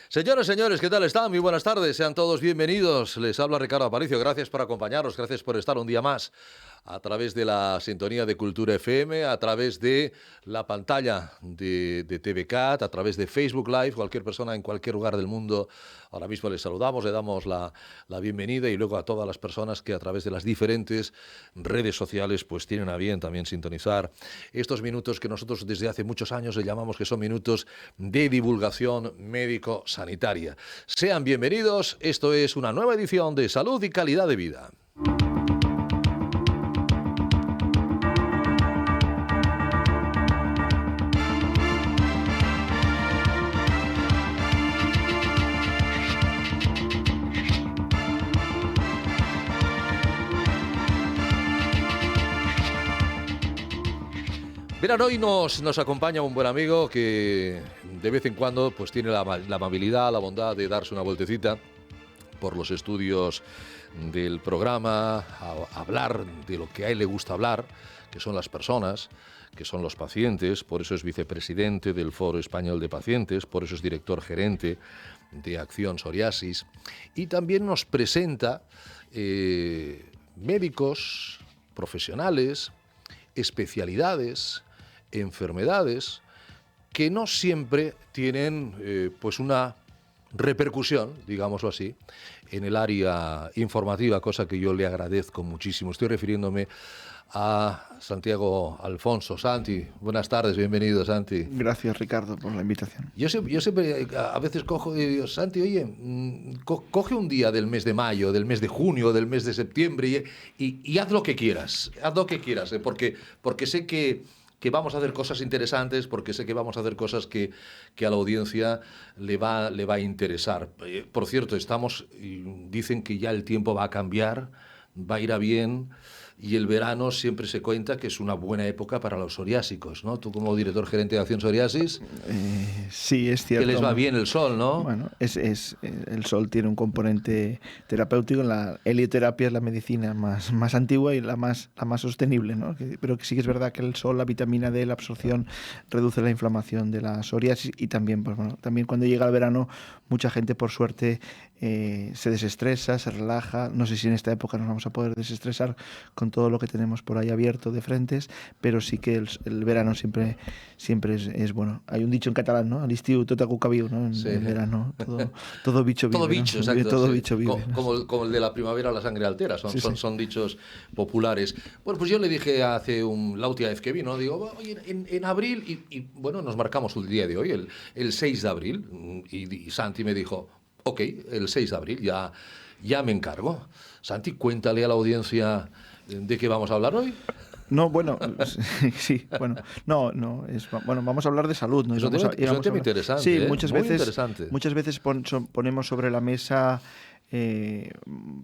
Señoras, señores, ¿qué tal están? Muy buenas tardes, sean todos bienvenidos. Les habla Ricardo Aparicio, gracias por acompañarnos, gracias por estar un día más a través de la sintonía de Cultura FM, a través de la pantalla de TVCAT, a través de Facebook Live, cualquier persona en cualquier lugar del mundo. Ahora mismo les saludamos, le damos la bienvenida y luego a todas las personas que a través de las diferentes redes sociales pues tienen a bien también sintonizar estos minutos que nosotros desde hace muchos años le llamamos que son minutos de divulgación médico-sanitaria. Sean bienvenidos, esto es una nueva edición de Salud y Calidad de Vida. Verán, hoy nos acompaña un buen amigo que de vez en cuando pues tiene la amabilidad, la bondad de darse una vueltecita por los estudios del programa, a hablar de lo que a él le gusta hablar, que son las personas, que son los pacientes. Por eso es vicepresidente del Foro Español de Pacientes, por eso es director gerente de Acción Psoriasis, y también nos presenta médicos, profesionales, especialidades, enfermedades que no siempre tienen pues una repercusión, digámoslo así, en el área informativa, cosa que yo le agradezco muchísimo. Estoy refiriéndome a Santiago Alfonso. Santi, buenas tardes, bienvenido, Santi. Gracias, Ricardo, por la invitación. Yo siempre a veces cojo y digo, Santi, oye, coge un día del mes de mayo, del mes de junio, del mes de septiembre y haz lo que quieras, porque sé que vamos a hacer cosas interesantes, porque sé que vamos a hacer cosas que a la audiencia le va a interesar. Por cierto, dicen que ya el tiempo va a cambiar, va a ir a bien, y el verano siempre se cuenta que es una buena época para los psoriásicos, ¿no? Tú como director gerente de Acción Psoriasis, sí, es cierto. Que les va bien el sol, ¿no? Bueno, el sol tiene un componente terapéutico. La helioterapia es la medicina más antigua y la más sostenible, ¿no? Pero que sí que es verdad que el sol, la vitamina D, la absorción, reduce la inflamación de la psoriasis, y también, pues bueno, también cuando llega el verano, mucha gente, por suerte, se desestresa, se relaja. No sé si en esta época nos vamos a poder desestresar con todo lo que tenemos por ahí abierto de frentes, pero sí que el verano siempre es bueno. Hay un dicho en catalán, ¿no? Al estiu tot acuca viu, ¿no? En el verano todo bicho vive. Todo bicho, ¿no? Exacto. Todo sí. bicho vive. Como el de la primavera la sangre altera, son dichos populares. Bueno, pues yo le dije la última vez que vino, digo, oye, en abril, y bueno, nos marcamos el día de hoy, el 6 de abril, y Santi me dijo, ok, el 6 de abril ya me encargo. Santi, cuéntale a la audiencia de qué vamos a hablar hoy. No, bueno, sí, bueno, bueno, vamos a hablar de salud, ¿no? Es un tema interesante. Sí, interesante. Muchas veces ponemos sobre la mesa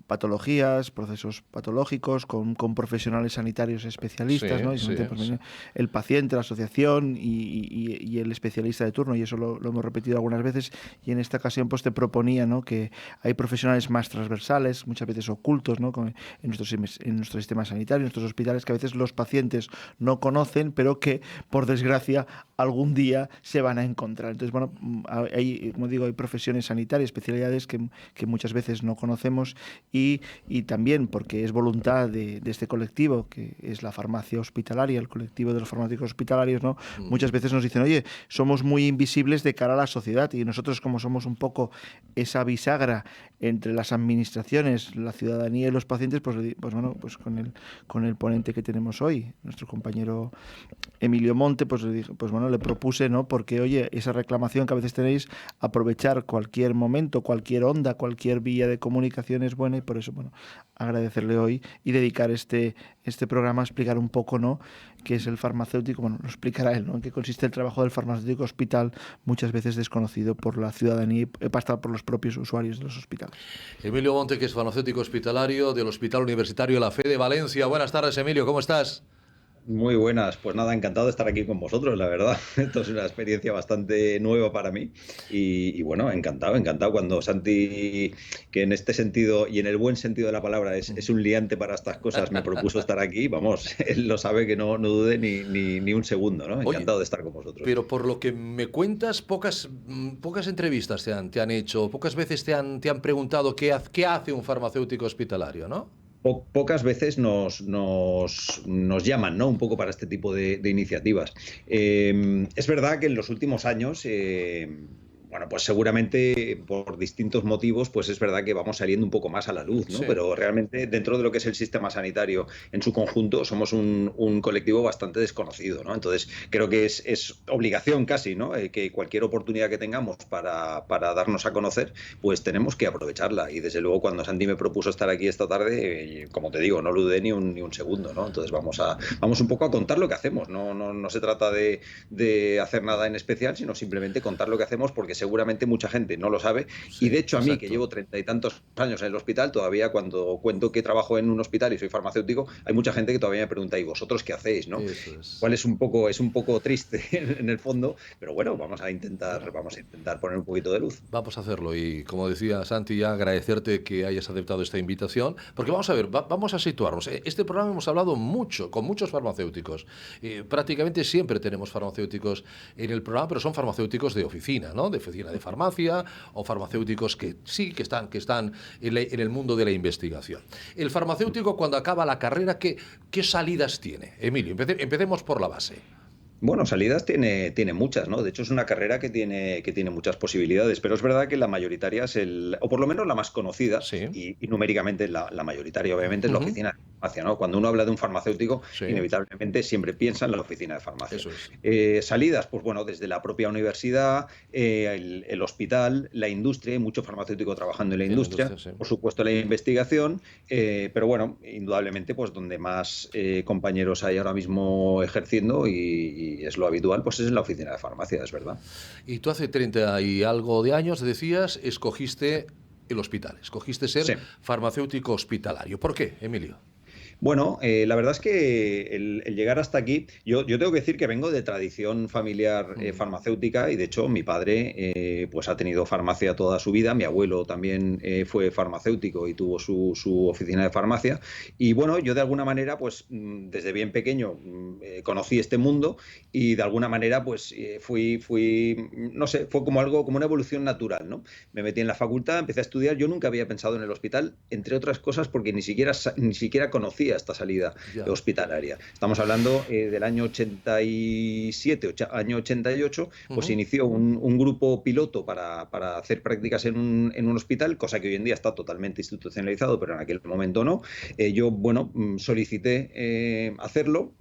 patologías, procesos patológicos con profesionales sanitarios especialistas, sí, ¿no? Sí. El paciente, la asociación y el especialista de turno, y eso lo hemos repetido algunas veces, y en esta ocasión pues te proponía, ¿no?, que hay profesionales más transversales, muchas veces ocultos, ¿no?, en nuestro sistema sanitario, en nuestros hospitales, que a veces los pacientes no conocen, pero que por desgracia algún día se van a encontrar. Entonces, bueno, como digo, hay profesiones sanitarias, especialidades que muchas veces no conocemos, y también porque es voluntad de este colectivo, que es la farmacia hospitalaria, el colectivo de los farmacéuticos hospitalarios, ¿no? Muchas veces nos dicen, oye, somos muy invisibles de cara a la sociedad, y nosotros, como somos un poco esa bisagra entre las administraciones, la ciudadanía y los pacientes, pues con el ponente que tenemos hoy, nuestro compañero Emilio Monte, pues le propuse, ¿no?, porque, oye, esa reclamación que a veces tenéis, aprovechar cualquier momento, cualquier onda, cualquier vía de comunicación es buena, y por eso, bueno, agradecerle hoy y dedicar este programa a explicar un poco, ¿no?, qué es el farmacéutico. Bueno, lo explicará él, ¿no?, en qué consiste el trabajo del farmacéutico hospital, muchas veces desconocido por la ciudadanía y hasta por los propios usuarios de los hospitales. Emilio Monte, que es farmacéutico hospitalario del Hospital Universitario La Fe de Valencia. Buenas tardes, Emilio, ¿cómo estás? Muy buenas, pues nada, encantado de estar aquí con vosotros, la verdad. Esto es una experiencia bastante nueva para mí y bueno, encantado, encantado cuando Santi, que en este sentido y en el buen sentido de la palabra es un liante para estas cosas, me propuso estar aquí, vamos, él lo sabe que no dude ni un segundo, ¿no? Oye, Encantado de estar con vosotros. pero por lo que me cuentas, pocas entrevistas te han hecho, pocas veces te han preguntado qué hace un farmacéutico hospitalario, ¿no? Pocas veces nos llaman, ¿no? Un poco para este tipo de iniciativas. Es verdad que en los últimos años, bueno, pues seguramente por distintos motivos, pues es verdad que vamos saliendo un poco más a la luz, ¿no? Sí. Pero realmente dentro de lo que es el sistema sanitario en su conjunto, somos un colectivo bastante desconocido, ¿no? Entonces, creo que es obligación casi, ¿no? Que cualquier oportunidad que tengamos para darnos a conocer, pues tenemos que aprovecharla. Y desde luego, cuando Santi me propuso estar aquí esta tarde, como te digo, no lo dudé ni un segundo, ¿no? Entonces vamos un poco a contar lo que hacemos. No se trata de hacer nada en especial, sino simplemente contar lo que hacemos, porque seguramente mucha gente no lo sabe. Y Sí, de hecho, a mí, que exacto. llevo 30 y tantos años en el hospital, todavía cuando cuento que trabajo en un hospital y soy farmacéutico, hay mucha gente que todavía me pregunta: ¿y vosotros qué hacéis, no? Eso es. Cuál es un poco triste en el fondo, pero bueno, Bueno, vamos a intentar poner un poquito de luz. vamos a hacerlo y, como decía Santi, ya agradecerte que hayas aceptado esta invitación, porque vamos a ver, vamos a situarnos. Este programa hemos hablado mucho, con muchos farmacéuticos. Prácticamente siempre tenemos farmacéuticos en el programa, pero son farmacéuticos de oficina, ¿no? De oficina de farmacia, o farmacéuticos que sí, que están en el mundo de la investigación. El farmacéutico, cuando acaba la carrera, ¿qué salidas tiene? Emilio, empecemos por la base. Bueno, salidas tiene muchas, ¿no? De hecho, es una carrera que tiene muchas posibilidades, pero es verdad que la mayoritaria o por lo menos la más conocida, Sí. y numéricamente la mayoritaria, obviamente, es la Ujú. oficina de farmacia, ¿no? Cuando uno habla de un farmacéutico, Sí, inevitablemente siempre piensa en la oficina de farmacia. eso es. Salidas, pues bueno, desde la propia universidad, el hospital, la industria, hay mucho farmacéutico trabajando en la En la industria, industria, sí. por supuesto la investigación, pero bueno, indudablemente, pues donde más compañeros hay ahora mismo ejerciendo y es lo habitual, pues es en la oficina de farmacia, es verdad. Y tú hace 30 y algo de años, decías, escogiste el hospital, escogiste ser Sí. farmacéutico hospitalario. ¿Por qué, Emilio? Bueno, la verdad es que el llegar hasta aquí, yo tengo que decir que vengo de tradición familiar Mm. farmacéutica, y de hecho mi padre pues ha tenido farmacia toda su vida, mi abuelo también fue farmacéutico y tuvo su oficina de farmacia, y bueno, yo de alguna manera pues desde bien pequeño conocí este mundo, y de alguna manera pues no sé, fue como algo, como una evolución natural, ¿no? Me metí en la facultad, empecé a estudiar, yo nunca había pensado en el hospital, entre otras cosas porque ni siquiera conocía esta salida Ya. hospitalaria. Estamos hablando del año 87, año 88, pues se Ujú. inició un grupo piloto para hacer prácticas en un hospital, cosa que hoy en día está totalmente institucionalizado, pero en aquel momento no. Yo, bueno, solicité hacerlo,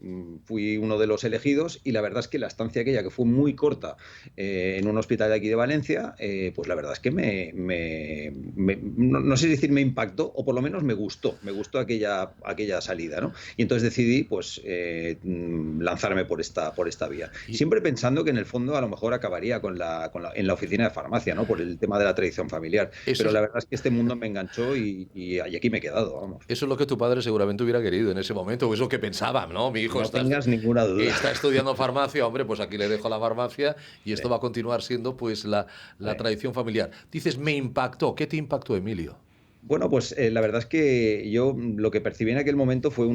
fui uno de los elegidos, y la verdad es que la estancia aquella, que fue muy corta, en un hospital de aquí de Valencia, pues la verdad es que no sé si decir me impactó, o por lo menos me gustó aquella salida, ¿no? Y entonces decidí pues lanzarme por esta vía. Y Siempre pensando que en el fondo a lo mejor acabaría en la oficina de farmacia, ¿no? Por el tema de la tradición familiar. eso Pero es, la verdad es que este mundo me enganchó y aquí me he quedado, vamos. eso es lo que tu padre seguramente hubiera querido en ese momento, o es lo que pensaba, ¿no? Mi hijo No tengas ninguna duda. está estudiando farmacia, hombre, pues aquí le dejo la farmacia y Sí. esto va a continuar siendo pues la Sí. tradición familiar. Dices, me impactó. ¿Qué te impactó, Emilio? Bueno, pues la verdad es que yo lo que percibí en aquel momento fue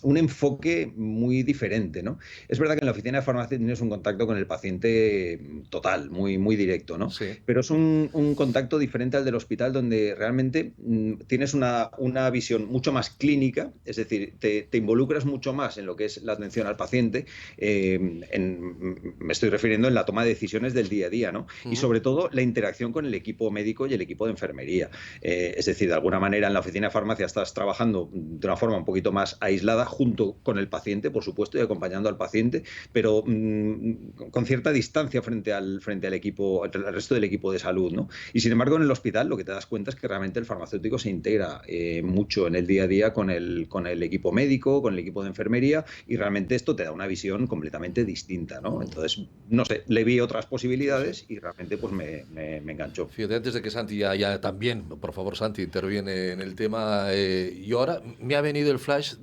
un enfoque muy diferente, ¿no? Es verdad que en la oficina de farmacia tienes un contacto con el paciente total, muy, muy directo, ¿no? Sí. Pero es un contacto diferente al del hospital, donde realmente tienes una visión mucho más clínica, es decir, te involucras mucho más en lo que es la atención al paciente, me estoy refiriendo en la toma de decisiones del día a día, ¿no? Y Ujú. sobre todo la interacción con el equipo médico y el equipo de enfermería. Es decir, de alguna manera en la oficina de farmacia estás trabajando de una forma un poquito más aislada, junto con el paciente, por supuesto, y acompañando al paciente, pero con cierta distancia frente al equipo, al resto del equipo de salud, ¿no? Y sin embargo, en el hospital lo que te das cuenta es que realmente el farmacéutico se integra mucho en el día a día con el equipo médico, con el equipo de enfermería, y realmente esto te da una visión completamente distinta, ¿no? Entonces, no sé, le vi otras Sí, sí. posibilidades y realmente pues me enganchó. Fíjate, antes de que Santi ya también, por favor, Santi, interviene en el tema, y ahora me ha venido el flash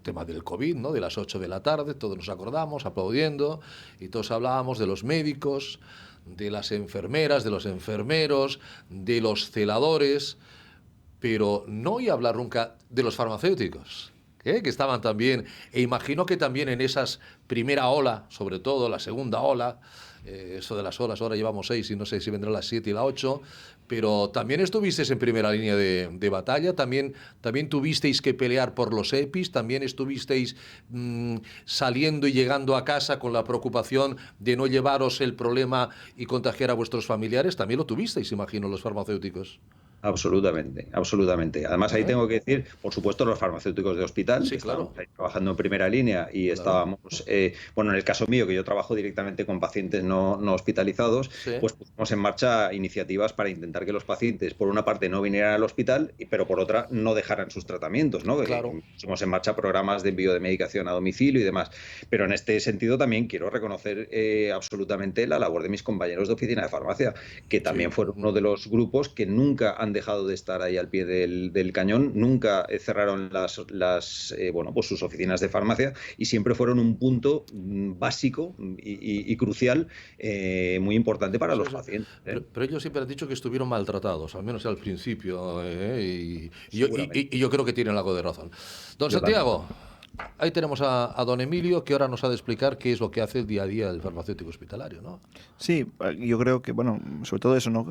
tema del COVID, ¿no? De las 8 de la tarde, todos nos acordamos, aplaudiendo, y todos hablábamos de los médicos, de las enfermeras, de los enfermeros, de los celadores, pero no oí hablar nunca de los farmacéuticos, que estaban también, e imagino que también en esas primera ola, sobre todo la segunda ola, eso de las olas, ahora llevamos 6 y no sé si vendrán las 7 y la 8, pero también estuvisteis en primera línea de batalla, también tuvisteis que pelear por los EPIs, también estuvisteis saliendo y llegando a casa con la preocupación de no llevaros el problema y contagiar a vuestros familiares, también lo tuvisteis, imagino, los farmacéuticos. Absolutamente, absolutamente. Además, ahí tengo que decir, por supuesto, los farmacéuticos de hospital, Sí, que claro. estábamos ahí trabajando en primera línea y Claro. estábamos, bueno, en el caso mío, que yo trabajo directamente con pacientes no hospitalizados, Sí. pues pusimos en marcha iniciativas para intentar que los pacientes, por una parte, no vinieran al hospital, pero por otra, no dejaran sus tratamientos, ¿no? Claro. Pusimos en marcha programas de envío de medicación a domicilio y demás. Pero en este sentido también quiero reconocer absolutamente la labor de mis compañeros de oficina de farmacia, que también fueron uno de los grupos que nunca han dejado de estar ahí al pie del cañón, nunca cerraron bueno, pues sus oficinas de farmacia y siempre fueron un punto básico y crucial, muy importante para los pacientes. Pero ellos siempre han dicho que estuvieron maltratados, al menos al principio, y yo creo que tienen algo de razón. Don Santiago, ahí tenemos a don Emilio, que ahora nos ha de explicar qué es lo que hace el día a día del farmacéutico hospitalario, ¿no? Sí, yo creo que, bueno, sobre todo eso, ¿no?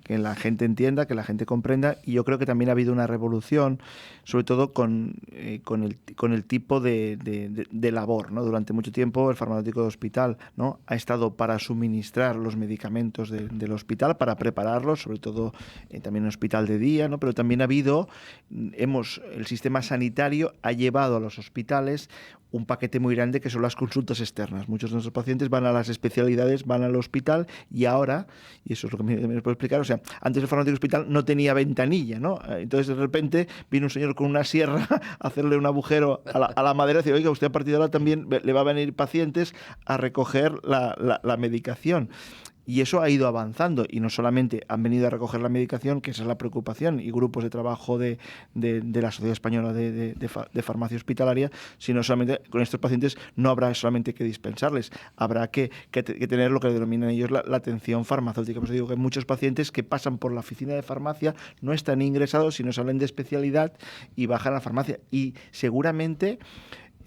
Que la gente entienda, que la gente comprenda, y yo creo que también ha habido una revolución, sobre todo con el tipo de labor, ¿no? Durante mucho tiempo el farmacéutico de hospital, ¿no? Ha estado para suministrar los medicamentos del hospital, para prepararlos, sobre todo también en hospital de día, ¿no? Pero también ha habido, el sistema sanitario ha llevado a los hospitales un paquete muy grande que son las consultas externas. Muchos de nuestros pacientes van a las especialidades, van al hospital y ahora, y eso es lo que me puedo explicar, o sea, antes el farmacéutico hospital no tenía ventanilla, ¿no? Entonces de repente vino un señor con una sierra a hacerle un agujero a la madera y decir, oiga, usted a partir de ahora también le va a venir pacientes a recoger la medicación. Y eso ha ido avanzando y no solamente han venido a recoger la medicación, que esa es la preocupación, y grupos de trabajo de la Sociedad Española de Farmacia Hospitalaria, sino solamente con estos pacientes no habrá solamente que dispensarles, habrá que tener lo que denominan ellos la atención farmacéutica. Pues digo que muchos pacientes que pasan por la oficina de farmacia no están ingresados, sino salen de especialidad y bajan a la farmacia. Y seguramente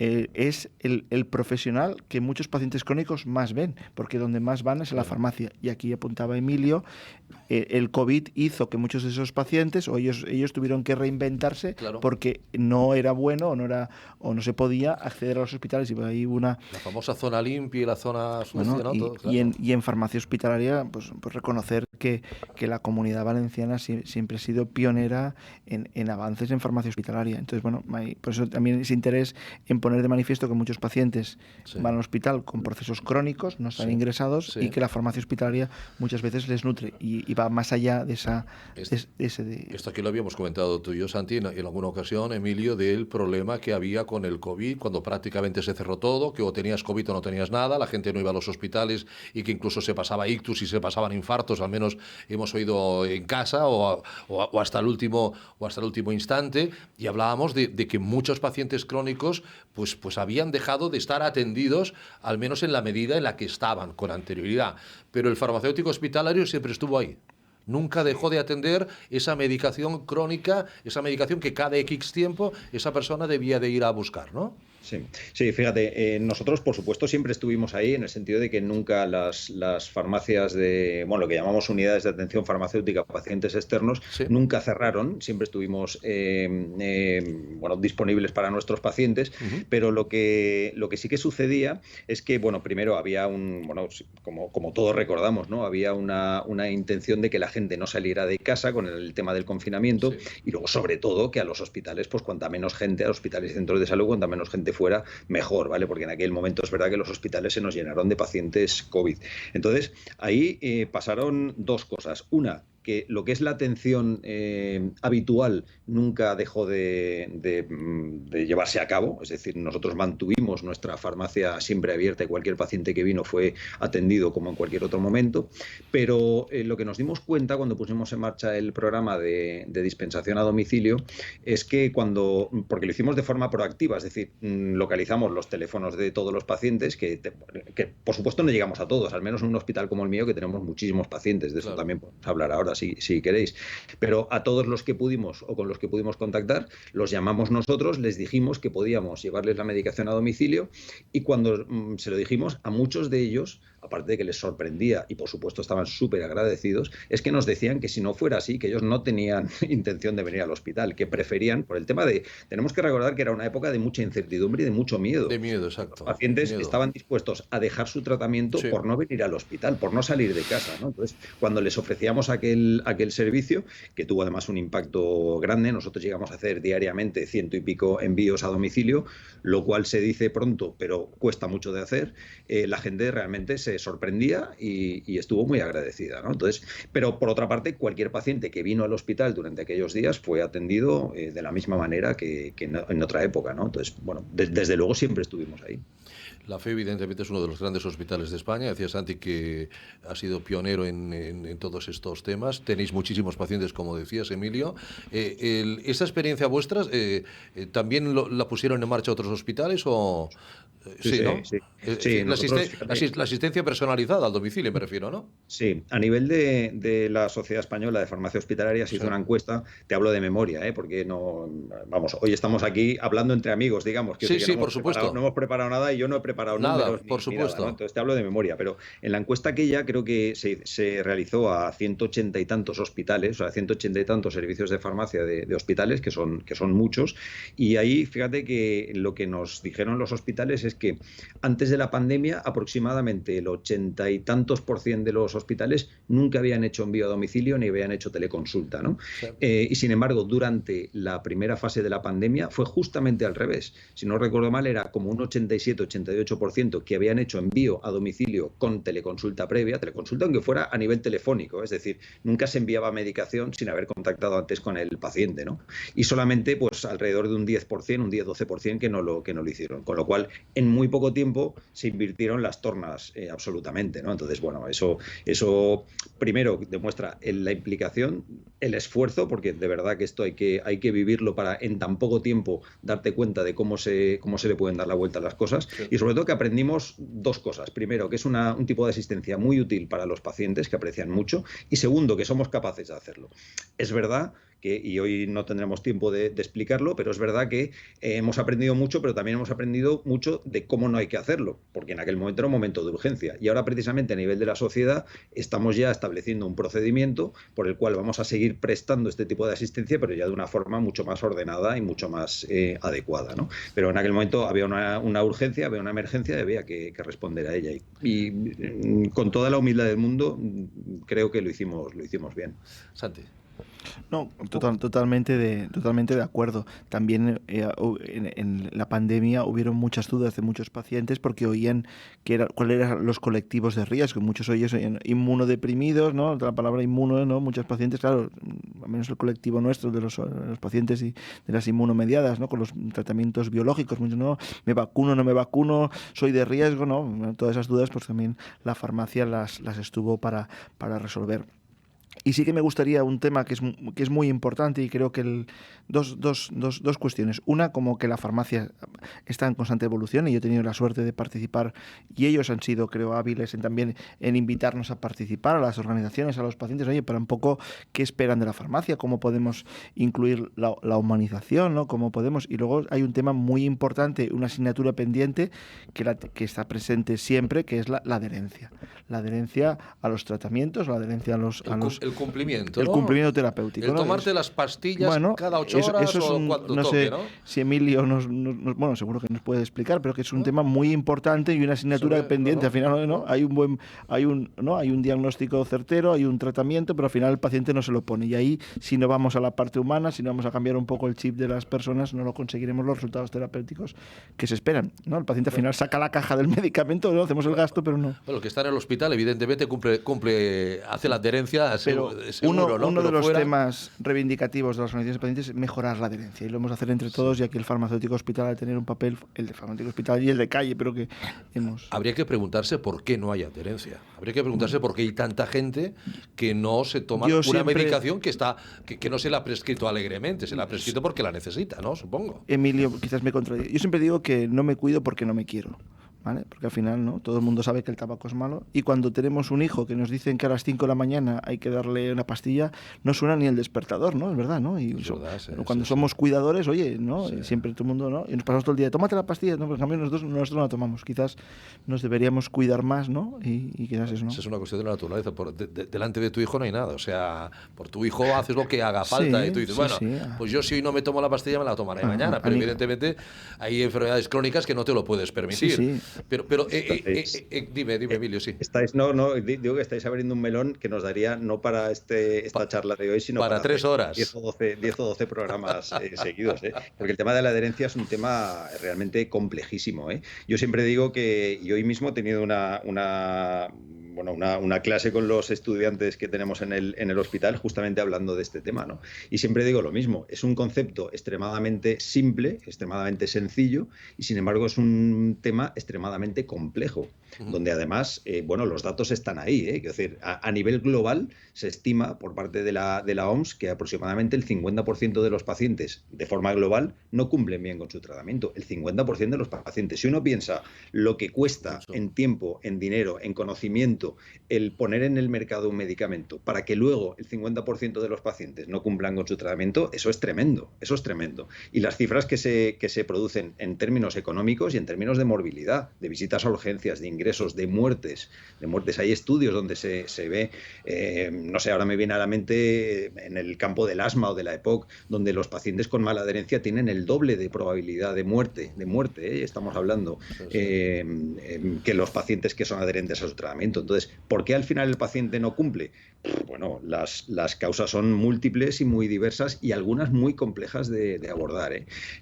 es el profesional que muchos pacientes crónicos más ven, porque donde más van es en la farmacia. Y aquí apuntaba Emilio, el COVID hizo que muchos de esos pacientes, o ellos tuvieron que reinventarse, Claro. porque no era bueno o no se podía acceder a los hospitales. Y ahí La famosa zona limpia y la zona sucia, bueno, ¿no? Todo, claro. y en farmacia hospitalaria, pues reconocer que la Comunidad Valenciana siempre ha sido pionera en avances en farmacia hospitalaria. Entonces, bueno, por eso también es interés en poner de manifiesto que muchos pacientes van al hospital con procesos crónicos, no están ingresados, y que la farmacia hospitalaria muchas veces les nutre y va más allá de esa... Esto aquí lo habíamos comentado tú y yo, Santi, en alguna ocasión, Emilio, del problema que había con el COVID, cuando prácticamente se cerró todo, que o tenías COVID o no tenías nada, la gente no iba a los hospitales y que incluso se pasaba ictus y se pasaban infartos, al menos hemos oído en casa o hasta el último instante, y hablábamos de que muchos pacientes crónicos pues habían dejado de estar atendidos, al menos en la medida en la que estaban con anterioridad. Pero el farmacéutico hospitalario siempre estuvo ahí. Nunca dejó de atender esa medicación crónica, esa medicación que cada X tiempo esa persona debía de ir a buscar, ¿no? Sí, fíjate, nosotros por supuesto siempre estuvimos ahí en el sentido de que nunca las farmacias bueno, lo que llamamos unidades de atención farmacéutica a pacientes externos, nunca cerraron, siempre estuvimos bueno, disponibles para nuestros pacientes, pero lo que sí que sucedía es que, bueno, primero había bueno, como todos recordamos, ¿no? Había una intención de que la gente no saliera de casa con el tema del confinamiento, y luego sobre todo que a los hospitales, pues cuanta menos gente, a los hospitales y centros de salud, cuanta menos gente fuera, mejor, ¿vale? Porque en aquel momento es verdad que los hospitales se nos llenaron de pacientes COVID. Entonces, ahí pasaron dos cosas. Una, que lo que es la atención habitual nunca dejó de llevarse a cabo, es decir, nosotros mantuvimos nuestra farmacia siempre abierta y cualquier paciente que vino fue atendido como en cualquier otro momento, pero lo que nos dimos cuenta cuando pusimos en marcha el programa de dispensación a domicilio es que porque lo hicimos de forma proactiva, es decir, localizamos los teléfonos de todos los pacientes, que por supuesto no llegamos a todos, al menos en un hospital como el mío que tenemos muchísimos pacientes, de eso también podemos hablar ahora si queréis, pero a todos los que pudimos o con los que pudimos contactar, los llamamos nosotros, les dijimos que podíamos llevarles la medicación a domicilio y cuando se lo dijimos, a muchos de ellos, aparte de que les sorprendía y por supuesto estaban súper agradecidos, es que nos decían que si no fuera así, que ellos no tenían intención de venir al hospital, que preferían, por el tema tenemos que recordar que era una época de mucha incertidumbre y de mucho miedo. De miedo, exacto. Los pacientes estaban dispuestos a dejar su tratamiento por no venir al hospital, por no salir de casa, ¿no? Entonces, cuando les ofrecíamos aquel servicio, que tuvo además un impacto grande, nosotros llegamos a hacer diariamente 100 y pico envíos a domicilio, lo cual se dice pronto, pero cuesta mucho de hacer, la gente realmente se sorprendía y estuvo muy agradecida, ¿no? Entonces, pero por otra parte, cualquier paciente que vino al hospital durante aquellos días fue atendido de la misma manera que en otra época, ¿no? Entonces, bueno, desde luego siempre estuvimos ahí. La FE, evidentemente, es uno de los grandes hospitales de España. Decía Santi que ha sido pionero en todos estos temas. Tenéis muchísimos pacientes, como decías, Emilio. ¿Esa experiencia vuestra también la pusieron en marcha otros hospitales o...? Sí, ¿no? Sí, la asistencia personalizada al domicilio, me refiero, ¿no? Sí, a nivel de la Sociedad Española de Farmacia Hospitalaria se hizo una encuesta, te hablo de memoria, porque no, vamos, hoy estamos aquí hablando entre amigos, digamos. Que sí, por supuesto. No hemos preparado nada y yo no he preparado nada, números por supuesto. Nada, ¿no? Entonces te hablo de memoria, pero en la encuesta aquella creo que se realizó a 180 y tantos hospitales, o sea, 180 y tantos servicios de farmacia de hospitales, que son muchos, y ahí fíjate que lo que nos dijeron los hospitales es que antes de la pandemia aproximadamente el 80 y tantos % de los hospitales nunca habían hecho envío a domicilio ni habían hecho teleconsulta, ¿no? Sí. Y sin embargo, durante la primera fase de la pandemia fue justamente al revés. Si no recuerdo mal, era como un 87-88% que habían hecho envío a domicilio con teleconsulta previa, teleconsulta aunque fuera a nivel telefónico, es decir, nunca se enviaba medicación sin haber contactado antes con el paciente, ¿no? Y solamente pues alrededor de un 10%, un 10-12% que no lo hicieron, con lo cual en muy poco tiempo se invirtieron las tornas absolutamente, ¿no? Entonces, bueno, eso primero demuestra la implicación, el esfuerzo, porque de verdad que esto hay que vivirlo para en tan poco tiempo darte cuenta de cómo se le pueden dar la vuelta a las cosas, sí. Y sobre todo que aprendimos dos cosas. Primero, que es un tipo de asistencia muy útil para los pacientes, que aprecian mucho, y segundo, que somos capaces de hacerlo. Es verdad y hoy no tendremos tiempo de explicarlo, pero es verdad que hemos aprendido mucho, pero también hemos aprendido mucho de cómo no hay que hacerlo, porque en aquel momento era un momento de urgencia. Y ahora precisamente a nivel de la sociedad estamos ya estableciendo un procedimiento por el cual vamos a seguir prestando este tipo de asistencia, pero ya de una forma mucho más ordenada y mucho más adecuada, ¿no? Pero en aquel momento había una urgencia, había una emergencia y había que responder a ella. Y con toda la humildad del mundo creo que lo hicimos bien. Santi. No, totalmente de acuerdo. También en la pandemia hubieron muchas dudas de muchos pacientes porque oían cuáles eran los colectivos de riesgo. Muchos oían inmunodeprimidos, ¿no? La palabra inmuno, ¿no? Muchos pacientes, claro, al menos el colectivo nuestro de los pacientes y de las inmunomediadas, ¿no? Con los tratamientos biológicos, muchos, ¿no? Me vacuno, no me vacuno, soy de riesgo, ¿no? Todas esas dudas, pues también la farmacia las estuvo para resolver. Y sí que me gustaría un tema que es muy importante y creo que dos cuestiones. Una, como que la farmacia está en constante evolución y yo he tenido la suerte de participar y ellos han sido, creo, hábiles también en invitarnos a participar, a las organizaciones, a los pacientes, oye, para un poco qué esperan de la farmacia, cómo podemos incluir la humanización, ¿no? Cómo podemos. Y luego hay un tema muy importante, una asignatura pendiente que está presente siempre, que es la adherencia. La adherencia a los tratamientos, la adherencia a los el cumplimiento, el ¿no? cumplimiento terapéutico. El tomarte las pastillas cada 8 horas eso es o cuando no toque, sé, ¿no? Si Emilio bueno, seguro que nos puede explicar, pero que es un tema muy importante y una asignatura pendiente. Al final, ¿no? Hay un diagnóstico certero, hay un tratamiento, pero al final el paciente no se lo pone. Y ahí, si no vamos a la parte humana, si no vamos a cambiar un poco el chip de las personas, no lo conseguiremos los resultados terapéuticos que se esperan, ¿no? El paciente al final saca la caja del medicamento, ¿no? Hacemos el gasto, pero no. Bueno, el que está en el hospital, evidentemente, hace la adherencia, Pero seguro, ¿no? uno Pero de los fuera... temas reivindicativos de las organizaciones de pacientes es mejorar la adherencia. Y lo vamos a hacer entre todos, ya que el farmacéutico hospital ha de tener un papel, el de farmacéutico hospital y el de calle, pero que hemos... Habría que preguntarse por qué no hay adherencia. Habría que preguntarse por qué hay tanta gente que no se toma una medicación que no se la ha prescrito alegremente, se la ha prescrito porque la necesita, ¿no? Supongo. Emilio, quizás me contradiga. Yo siempre digo que no me cuido porque no me quiero. ¿Vale? Porque al final, ¿no? Todo el mundo sabe que el tabaco es malo, y cuando tenemos un hijo que nos dicen que a las 5 de la mañana hay que darle una pastilla, no suena ni el despertador, ¿no? Es verdad, ¿no? Y es verdad, sí, cuando sí, somos cuidadores, oye, ¿no? Sí. Siempre todo el mundo, ¿no? Y nos pasamos todo el día, tómate la pastilla, no, pues en cambio nosotros no la tomamos. Quizás nos deberíamos cuidar más, ¿no? Y quizás eso, ¿no? Esa es una cuestión de la naturaleza. Delante de tu hijo no hay nada. O sea, por tu hijo haces lo que haga falta, y tú dices, pues yo si hoy no me tomo la pastilla me la tomaré mañana. Pero evidentemente hay enfermedades crónicas que no te lo puedes permitir. Sí. Pero dime, Emilio, sí. Digo que estáis abriendo un melón que nos daría no para esta charla de hoy, sino para 3 horas. 10 o 12 programas seguidos. Porque el tema de la adherencia es un tema realmente complejísimo. Yo siempre digo que yo hoy mismo he tenido una clase con los estudiantes que tenemos en el hospital justamente hablando de este tema, ¿no? Y siempre digo lo mismo, es un concepto extremadamente simple, extremadamente sencillo, y sin embargo es un tema extremadamente complejo, donde además, los datos están ahí. Quiero decir, a nivel global se estima por parte de la OMS que aproximadamente el 50% de los pacientes de forma global no cumplen bien con su tratamiento. El 50% de los pacientes. Si uno piensa lo que cuesta en tiempo, en dinero, en conocimiento, el poner en el mercado un medicamento para que luego el 50% de los pacientes no cumplan con su tratamiento, eso es tremendo, Y las cifras que se producen en términos económicos y en términos de morbilidad, de visitas a urgencias, de ingresos, de muertes. Hay estudios donde se ve, no sé, ahora me viene a la mente en el campo del asma o de la EPOC, donde los pacientes con mala adherencia tienen el doble de probabilidad de muerte, estamos hablando, que los pacientes que son adherentes a su tratamiento. Entonces, ¿por qué al final el paciente no cumple? Bueno, las causas son múltiples y muy diversas y algunas muy complejas de abordar.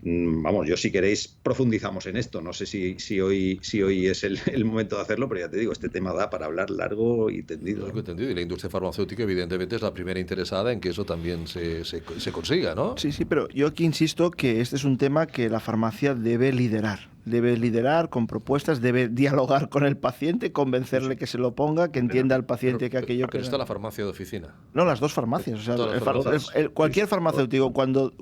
Vamos, yo si queréis profundizamos en esto. No sé si hoy es el momento de hacerlo, pero ya te digo, este tema da para hablar largo y tendido. Largo y tendido. Y la industria farmacéutica evidentemente es la primera interesada en que eso también se consiga, ¿no? Sí, pero yo aquí insisto que este es un tema que la farmacia debe liderar. Debe liderar con propuestas, debe dialogar con el paciente, convencerle que se lo ponga, que entienda al paciente que aquello... Pero está la farmacia de oficina. No, las dos farmacias. O sea, cualquier farmacéutico cuando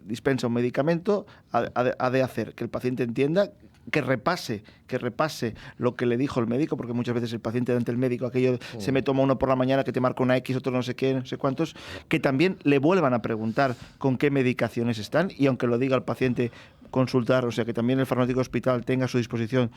dispensa un medicamento ha de hacer que el paciente entienda, que repase lo que le dijo el médico, porque muchas veces el paciente ante el médico aquello se me toma uno por la mañana que te marca una X, otro no sé qué, no sé cuántos, que también le vuelvan a preguntar con qué medicaciones están, y aunque lo diga el paciente, consultar, o sea, que también el farmacéutico hospital tenga a su disposición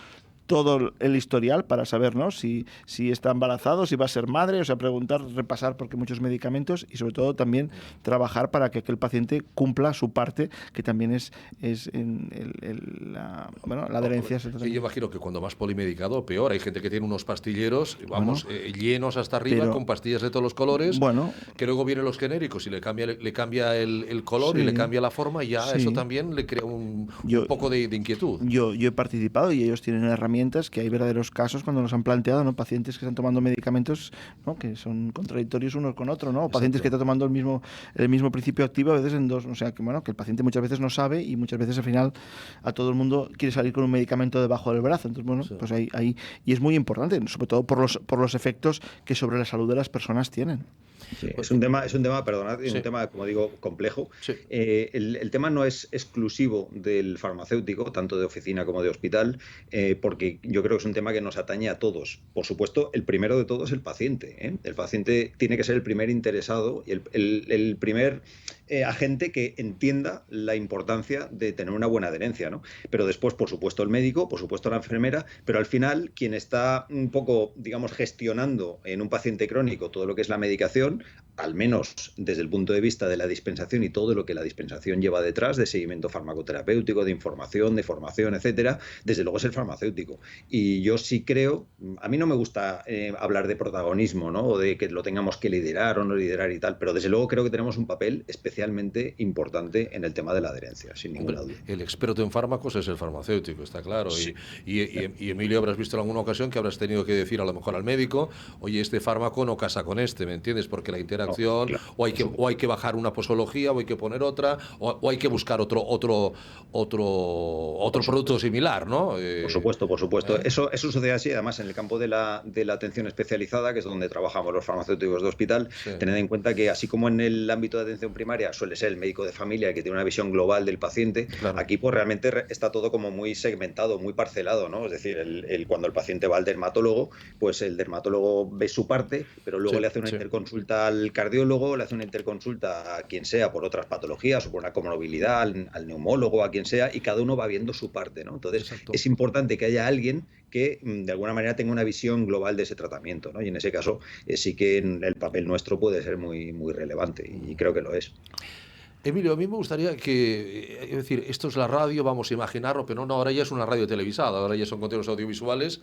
todo el historial para saber, ¿no?, si está embarazado, si va a ser madre, o sea, preguntar, repasar porque muchos medicamentos, y sobre todo también trabajar para que aquel paciente cumpla su parte, que también es la adherencia. Sí, yo imagino que cuando más polimedicado, peor. Hay gente que tiene unos pastilleros, llenos hasta arriba, con pastillas de todos los colores, que luego vienen los genéricos y le cambia el color, y le cambia la forma, y ya eso también le crea un poco de inquietud. Yo he participado y ellos tienen herramientas que hay verdaderos casos cuando nos han planteado, ¿no?, pacientes que están tomando medicamentos, ¿no?, que son contradictorios unos con otros, ¿no? O pacientes que están tomando el mismo principio activo a veces en dos, o sea, que el paciente muchas veces no sabe, y muchas veces al final a todo el mundo quiere salir con un medicamento debajo del brazo. Entonces, pues ahí y es muy importante, sobre todo por los efectos que sobre la salud de las personas tienen. Sí, es un tema, perdonad, es un tema, como digo, complejo. Sí. El tema no es exclusivo del farmacéutico, tanto de oficina como de hospital, porque yo creo que es un tema que nos atañe a todos. Por supuesto, el primero de todos es el paciente. El paciente tiene que ser el primer interesado y el primer agente que entienda la importancia de tener una buena adherencia, ¿no? Pero después, por supuesto, el médico, por supuesto, la enfermera, pero al final, quien está un poco, digamos, gestionando en un paciente crónico todo lo que es la medicación, al menos desde el punto de vista de la dispensación y todo lo que la dispensación lleva detrás, de seguimiento farmacoterapéutico, de información, de formación, etcétera, desde luego es el farmacéutico. Y yo sí creo, a mí no me gusta hablar de protagonismo, ¿no?, o de que lo tengamos que liderar o no liderar y tal, pero desde luego creo que tenemos un papel especial especialmente importante en el tema de la adherencia, sin ninguna duda. El experto en fármacos es el farmacéutico, está claro. Sí. Y Emilio, habrás visto en alguna ocasión que habrás tenido que decir a lo mejor al médico, oye, este fármaco no casa con este, ¿me entiendes? Porque la interacción, claro, o hay que bajar una posología, o hay que poner otra, o hay que buscar otro producto similar, ¿no? Por supuesto, por supuesto. Eso sucede así, además, en el campo de la atención especializada, que es donde trabajamos los farmacéuticos de hospital. Sí. Tened en cuenta que, así como en el ámbito de atención primaria suele ser el médico de familia que tiene una visión global del paciente, Claro. aquí pues realmente está todo como muy segmentado, muy parcelado, ¿no? Es decir, cuando el paciente va al dermatólogo, pues el dermatólogo ve su parte, pero luego le hace una interconsulta al cardiólogo, le hace una interconsulta a quien sea por otras patologías o por una comorbilidad, al neumólogo, a quien sea, y cada uno va viendo su parte, ¿no? Entonces, Exacto. es importante que haya alguien que de alguna manera tenga una visión global de ese tratamiento, ¿no? Y en ese caso sí que el papel nuestro puede ser muy, muy relevante, y creo que lo es. Emilio, a mí me gustaría que, es decir, esto es la radio, vamos a imaginarlo, pero no, ahora ya es una radio televisada, ahora ya son contenidos audiovisuales.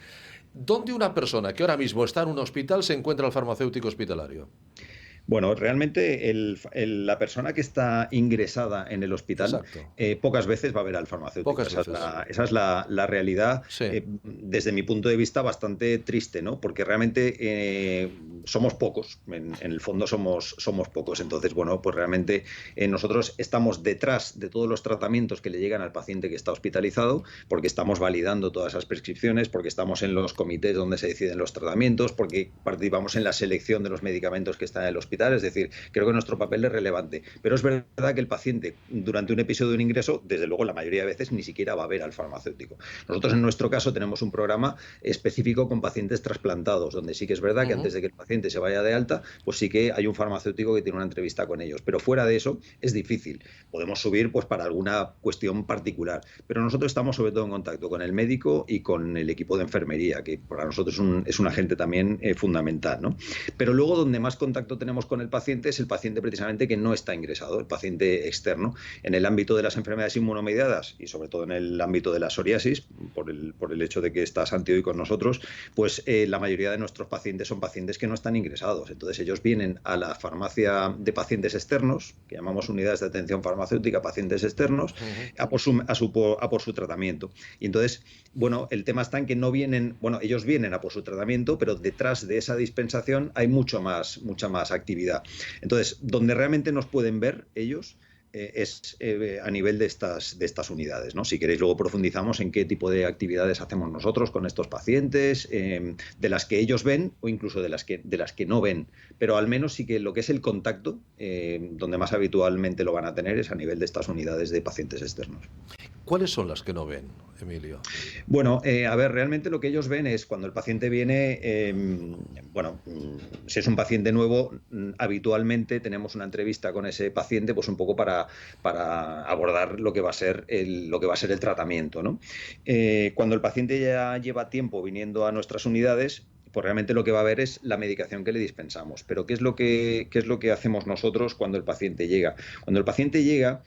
¿Dónde una persona que ahora mismo está en un hospital se encuentra el farmacéutico hospitalario? Bueno, realmente la persona que está ingresada en el hospital pocas veces va a ver al farmacéutico. Pocas veces. Esa es la realidad, Sí. desde mi punto de vista, bastante triste, ¿no? Porque realmente somos pocos, en el fondo somos pocos. Entonces, bueno, pues realmente nosotros estamos detrás de todos los tratamientos que le llegan al paciente que está hospitalizado, porque estamos validando todas esas prescripciones, porque estamos en los comités donde se deciden los tratamientos, porque participamos en la selección de los medicamentos que están en el hospital. Es decir, creo que nuestro papel es relevante. Pero es verdad que el paciente, durante un episodio de un ingreso, desde luego la mayoría de veces ni siquiera va a ver al farmacéutico. Nosotros, en nuestro caso, tenemos un programa específico con pacientes trasplantados, donde sí que es verdad que antes de que el paciente se vaya de alta, pues sí que hay un farmacéutico que tiene una entrevista con ellos. Pero fuera de eso es difícil. Podemos subir pues para alguna cuestión particular. Pero nosotros estamos sobre todo en contacto con el médico y con el equipo de enfermería, que para nosotros es un agente también fundamental, ¿no? Pero luego, donde más contacto tenemos con el paciente es el paciente precisamente que no está ingresado, el paciente externo. En el ámbito de las enfermedades inmunomediadas y sobre todo en el ámbito de la psoriasis, por el hecho de que está Santi hoy con nosotros, pues la mayoría de nuestros pacientes son pacientes que no están ingresados. Entonces ellos vienen a la farmacia de pacientes externos, que llamamos unidades de atención farmacéutica, pacientes externos, a por su tratamiento. Y entonces, bueno, el tema está en que no vienen, bueno, ellos vienen a por su tratamiento, pero detrás de esa dispensación hay mucha más actividad. Entonces, donde realmente nos pueden ver ellos es a nivel de estas unidades, ¿no? Si queréis, luego profundizamos en qué tipo de actividades hacemos nosotros con estos pacientes, de las que ellos ven o incluso de las que no ven. Pero al menos sí que lo que es el contacto, donde más habitualmente lo van a tener, es a nivel de estas unidades de pacientes externos. ¿Cuáles son las que no ven, Emilio? Bueno, a ver, realmente lo que ellos ven es cuando el paciente viene, bueno, si es un paciente nuevo, habitualmente tenemos una entrevista con ese paciente, pues un poco para abordar lo que va a ser el tratamiento, ¿no? Cuando el paciente ya lleva tiempo viniendo a nuestras unidades, pues realmente lo que va a ver es la medicación que le dispensamos. Pero ¿qué es lo que hacemos nosotros cuando el paciente llega? Cuando el paciente llega,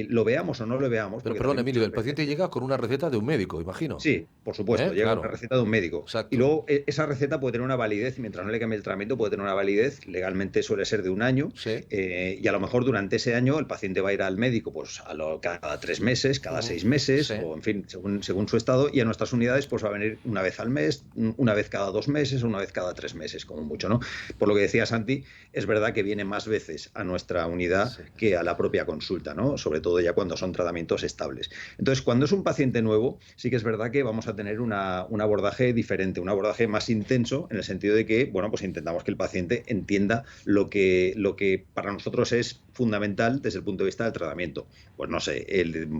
lo veamos o no lo veamos. Pero perdón, Emilio, el paciente llega con una receta de un médico, imagino. Sí, por supuesto, llega con una receta de un médico. Exacto. Y luego esa receta puede tener una validez, mientras no le cambie el tratamiento, puede tener una validez, legalmente suele ser de un año, y a lo mejor durante ese año el paciente va a ir al médico pues cada 3 meses, cada 6 meses, o en fin, según su estado, y a nuestras unidades pues va a venir una vez al mes, una vez cada 2 meses, o una vez cada 3 meses, como mucho, ¿no? Por lo que decía Santi, es verdad que viene más veces a nuestra unidad que a la propia consulta, ¿no? Sobre todo ya cuando son tratamientos estables. Entonces, cuando es un paciente nuevo, sí que es verdad que vamos a tener un abordaje diferente, un abordaje más intenso, en el sentido de que, bueno, pues intentamos que el paciente entienda lo que para nosotros es fundamental desde el punto de vista del tratamiento. Pues no sé,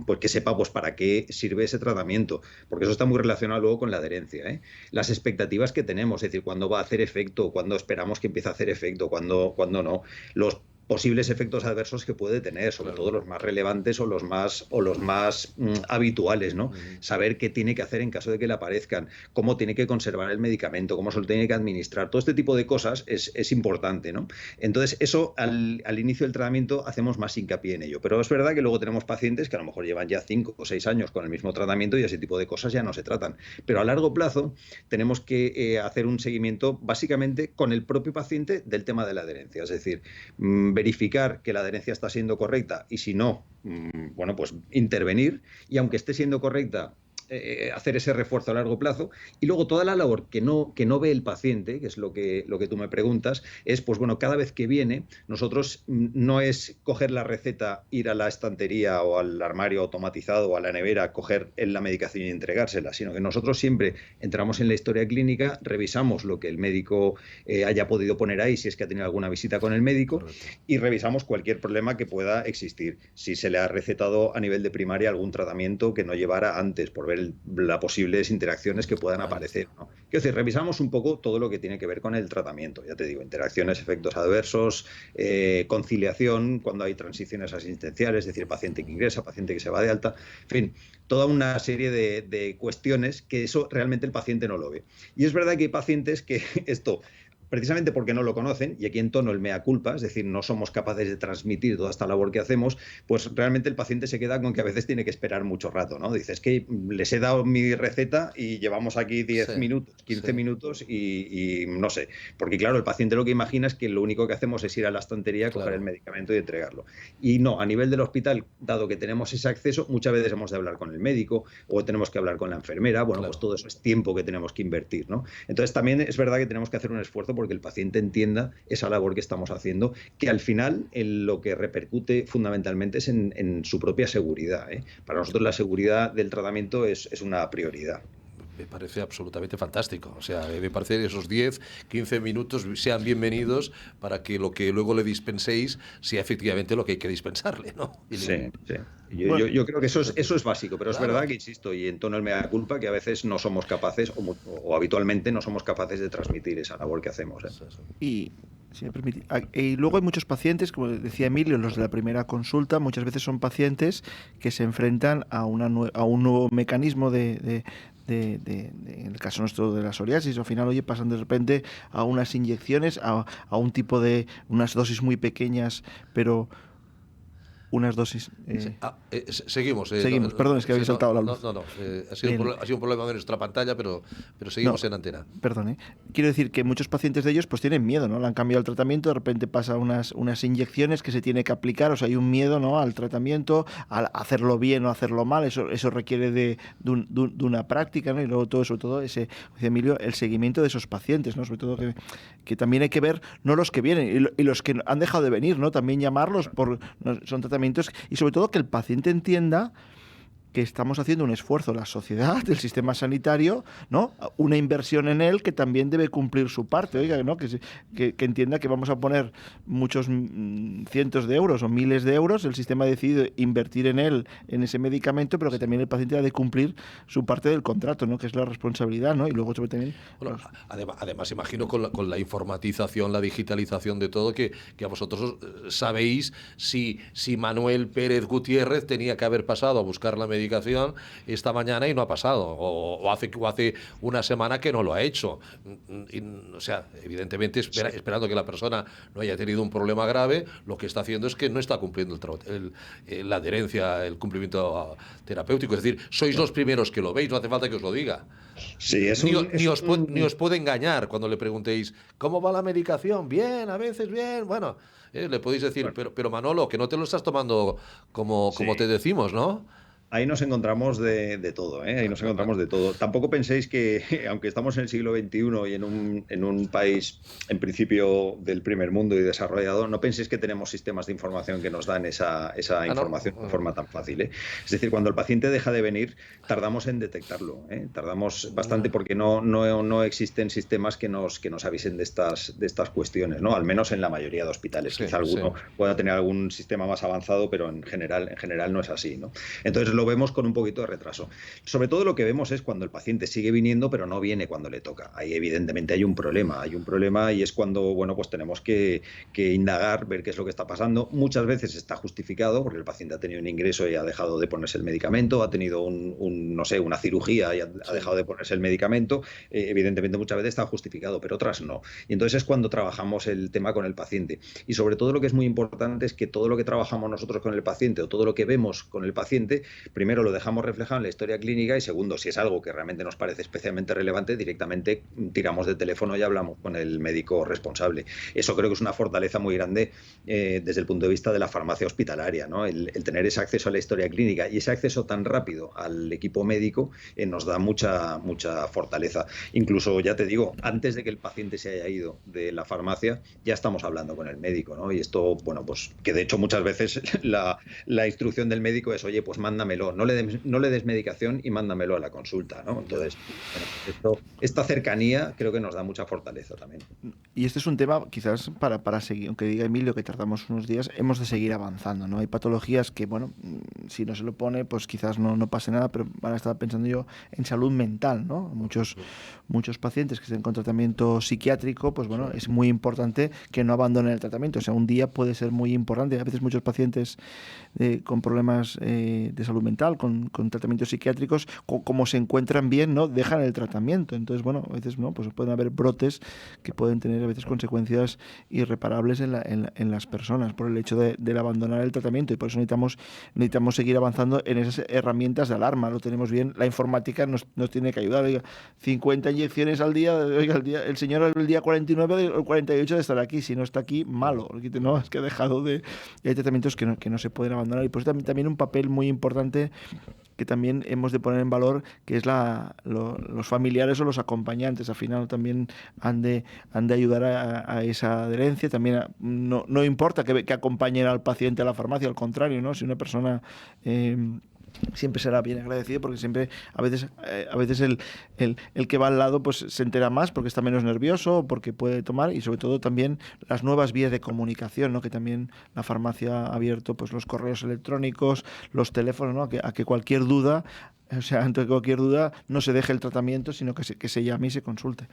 pues que sepa pues para qué sirve ese tratamiento, porque eso está muy relacionado luego con la adherencia, ¿eh? Las expectativas que tenemos, es decir, cuándo va a hacer efecto, cuándo esperamos que empiece a hacer efecto, cuándo no, los posibles efectos adversos que puede tener, sobre todo los más relevantes o los más habituales, ¿no? Saber qué tiene que hacer en caso de que le aparezcan, cómo tiene que conservar el medicamento, cómo se lo tiene que administrar, todo este tipo de cosas es importante, ¿no? Entonces, eso al inicio del tratamiento hacemos más hincapié en ello, pero es verdad que luego tenemos pacientes que a lo mejor llevan ya 5 o 6 años con el mismo tratamiento y ese tipo de cosas ya no se tratan, pero a largo plazo tenemos que hacer un seguimiento básicamente con el propio paciente del tema de la adherencia, es decir, verificar que la adherencia está siendo correcta y si no, bueno, pues intervenir, y aunque esté siendo correcta, hacer ese refuerzo a largo plazo. Y luego toda la labor que no ve el paciente, que es lo que tú me preguntas, es, pues bueno, cada vez que viene, nosotros no es coger la receta, ir a la estantería o al armario automatizado o a la nevera, coger la medicación y entregársela, sino que nosotros siempre entramos en la historia clínica, revisamos lo que el médico haya podido poner ahí, si es que ha tenido alguna visita con el médico, y revisamos cualquier problema que pueda existir. Si se le ha recetado a nivel de primaria algún tratamiento que no llevara antes, por ver las posibles interacciones que puedan aparecer, ¿no? Quiero decir, revisamos un poco todo lo que tiene que ver con el tratamiento, ya te digo, interacciones, efectos adversos, conciliación, cuando hay transiciones asistenciales, es decir, paciente que ingresa, paciente que se va de alta, en fin, toda una serie de cuestiones que eso realmente el paciente no lo ve. Y es verdad que hay pacientes que esto, precisamente porque no lo conocen, y aquí entono el mea culpa, es decir, no somos capaces de transmitir toda esta labor que hacemos, pues realmente el paciente se queda con que a veces tiene que esperar mucho rato, ¿no? Dices que les he dado mi receta y llevamos aquí 10 minutos, 15 minutos y no sé, porque claro, el paciente lo que imagina es que lo único que hacemos es ir a la estantería, coger el medicamento y entregarlo. Y no, a nivel del hospital, dado que tenemos ese acceso, muchas veces hemos de hablar con el médico o tenemos que hablar con la enfermera, bueno, pues todo eso es tiempo que tenemos que invertir, ¿no? Entonces también es verdad que tenemos que hacer un esfuerzo porque el paciente entienda esa labor que estamos haciendo, que al final en lo que repercute fundamentalmente es en su propia seguridad, ¿eh? Para nosotros la seguridad del tratamiento es una prioridad. Me parece absolutamente fantástico. O sea, me parece que esos 10, 15 minutos sean bienvenidos para que lo que luego le dispenséis sea efectivamente lo que hay que dispensarle, ¿no? Sí. Yo creo que eso es básico, pero es verdad que, insisto, y en tono el mea culpa, que a veces no somos capaces, o habitualmente no somos capaces de transmitir esa labor que hacemos, ¿eh? Y si me permite, y luego hay muchos pacientes, como decía Emilio, los de la primera consulta, muchas veces son pacientes que se enfrentan a un nuevo mecanismo en el caso nuestro de la psoriasis, al final, oye, pasan de repente a unas inyecciones, a un tipo de unas dosis muy pequeñas, pero unas dosis... Seguimos. Perdón, es que había saltado la luz. Ha sido un problema de nuestra pantalla, pero seguimos en antena. Perdón. Quiero decir que muchos pacientes de ellos pues tienen miedo, ¿no? Le han cambiado el tratamiento, de repente pasa unas inyecciones que se tiene que aplicar, o sea, hay un miedo, ¿no?, al tratamiento, a hacerlo bien o hacerlo mal, eso requiere de una práctica, ¿no? Y luego todo, sobre todo, dice Emilio, el seguimiento de esos pacientes, ¿no? Sobre todo que también hay que ver, no los que vienen, y los que han dejado de venir, ¿no? También llamarlos, son tratamientos, y sobre todo que el paciente entienda que estamos haciendo un esfuerzo, la sociedad, el sistema sanitario, ¿no?, una inversión en él que también debe cumplir su parte, oiga, ¿no?, que entienda que vamos a poner muchos cientos de euros o miles de euros, el sistema ha decidido invertir en él, en ese medicamento, pero que también el paciente ha de cumplir su parte del contrato, ¿no?, que es la responsabilidad, ¿no? Y luego sobre también... Bueno, además imagino con la informatización, la digitalización de todo, que a vosotros sabéis si Manuel Pérez Gutiérrez tenía que haber pasado a buscar la medicación esta mañana y no ha pasado, o hace una semana que no lo ha hecho. O sea, evidentemente esperando que la persona no haya tenido un problema grave, lo que está haciendo es que no está cumpliendo la adherencia, el cumplimiento terapéutico. Es decir, sois los primeros que lo veis, no hace falta que os lo diga. Sí, ni os puede engañar cuando le preguntéis ¿cómo va la medicación? Bien, a veces bien. Bueno, le podéis decir, pero Manolo, que no te lo estás tomando como te decimos, ¿no? Ahí nos encontramos de todo, ¿eh? Ahí nos encontramos de todo. Tampoco penséis que, aunque estamos en el siglo XXI y en un país, en principio, del primer mundo y desarrollado, no penséis que tenemos sistemas de información que nos dan esa información de forma tan fácil, ¿eh? Es decir, cuando el paciente deja de venir, tardamos en detectarlo, ¿eh? Tardamos bastante porque no existen sistemas que nos avisen de estas cuestiones, ¿no? Al menos en la mayoría de hospitales. Quizá alguno pueda tener algún sistema más avanzado, pero en general no es así, ¿no? Entonces lo vemos con un poquito de retraso. Sobre todo lo que vemos es cuando el paciente sigue viniendo, pero no viene cuando le toca. Ahí evidentemente hay un problema y es cuando, bueno, pues tenemos que indagar, ver qué es lo que está pasando. Muchas veces está justificado porque el paciente ha tenido un ingreso y ha dejado de ponerse el medicamento, ha tenido una cirugía y ha dejado de ponerse el medicamento. Evidentemente muchas veces está justificado, pero otras no. Y entonces es cuando trabajamos el tema con el paciente. Y sobre todo lo que es muy importante es que todo lo que trabajamos nosotros con el paciente o todo lo que vemos con el paciente primero lo dejamos reflejado en la historia clínica y segundo, si es algo que realmente nos parece especialmente relevante, directamente tiramos de teléfono y hablamos con el médico responsable. Eso creo que es una fortaleza muy grande desde el punto de vista de la farmacia hospitalaria, ¿no? El tener ese acceso a la historia clínica y ese acceso tan rápido al equipo médico nos da mucha fortaleza. Incluso, ya te digo, antes de que el paciente se haya ido de la farmacia, ya estamos hablando con el médico, ¿no? Y esto, bueno, pues que de hecho muchas veces la instrucción del médico es, oye, pues mándamelo, no le des medicación y mándamelo a la consulta, ¿no? Entonces, bueno, esta cercanía creo que nos da mucha fortaleza también. Y este es un tema quizás para seguir, aunque diga Emilio que tardamos unos días, hemos de seguir avanzando, ¿no? Hay patologías que, bueno, si no se lo pone, pues quizás no pase nada, pero ahora estaba pensando yo en salud mental, ¿no? Muchos pacientes que estén con tratamiento psiquiátrico, pues bueno, es muy importante que no abandonen el tratamiento. O sea, un día puede ser muy importante. A veces muchos pacientes con problemas de salud mental, con tratamientos psiquiátricos, como se encuentran bien, ¿no? Dejan el tratamiento. Entonces, bueno, a veces no, pues pueden haber brotes que pueden tener a veces consecuencias irreparables en las personas por el hecho del abandonar el tratamiento, y por eso necesitamos seguir avanzando en esas herramientas de alarma. Lo tenemos bien, la informática nos tiene que ayudar. Oiga, 50 inyecciones al día, oiga, el señor el día 49 o 48 de estar aquí, si no está aquí, malo, no, es que ha dejado de... Hay tratamientos que no se pueden abandonar, y por eso también un papel muy importante que también hemos de poner en valor, que es los familiares o los acompañantes. Al final también han de ayudar a esa adherencia. También no importa que acompañen al paciente a la farmacia, al contrario, ¿no? Si una persona... siempre será bien agradecido, porque siempre a veces el que va al lado pues se entera más porque está menos nervioso, porque puede tomar, y sobre todo también las nuevas vías de comunicación, ¿no? Que también la farmacia ha abierto, pues los correos electrónicos, los teléfonos, ¿no? A que cualquier duda, o sea, ante cualquier duda no se deje el tratamiento, sino que se llame y se consulte.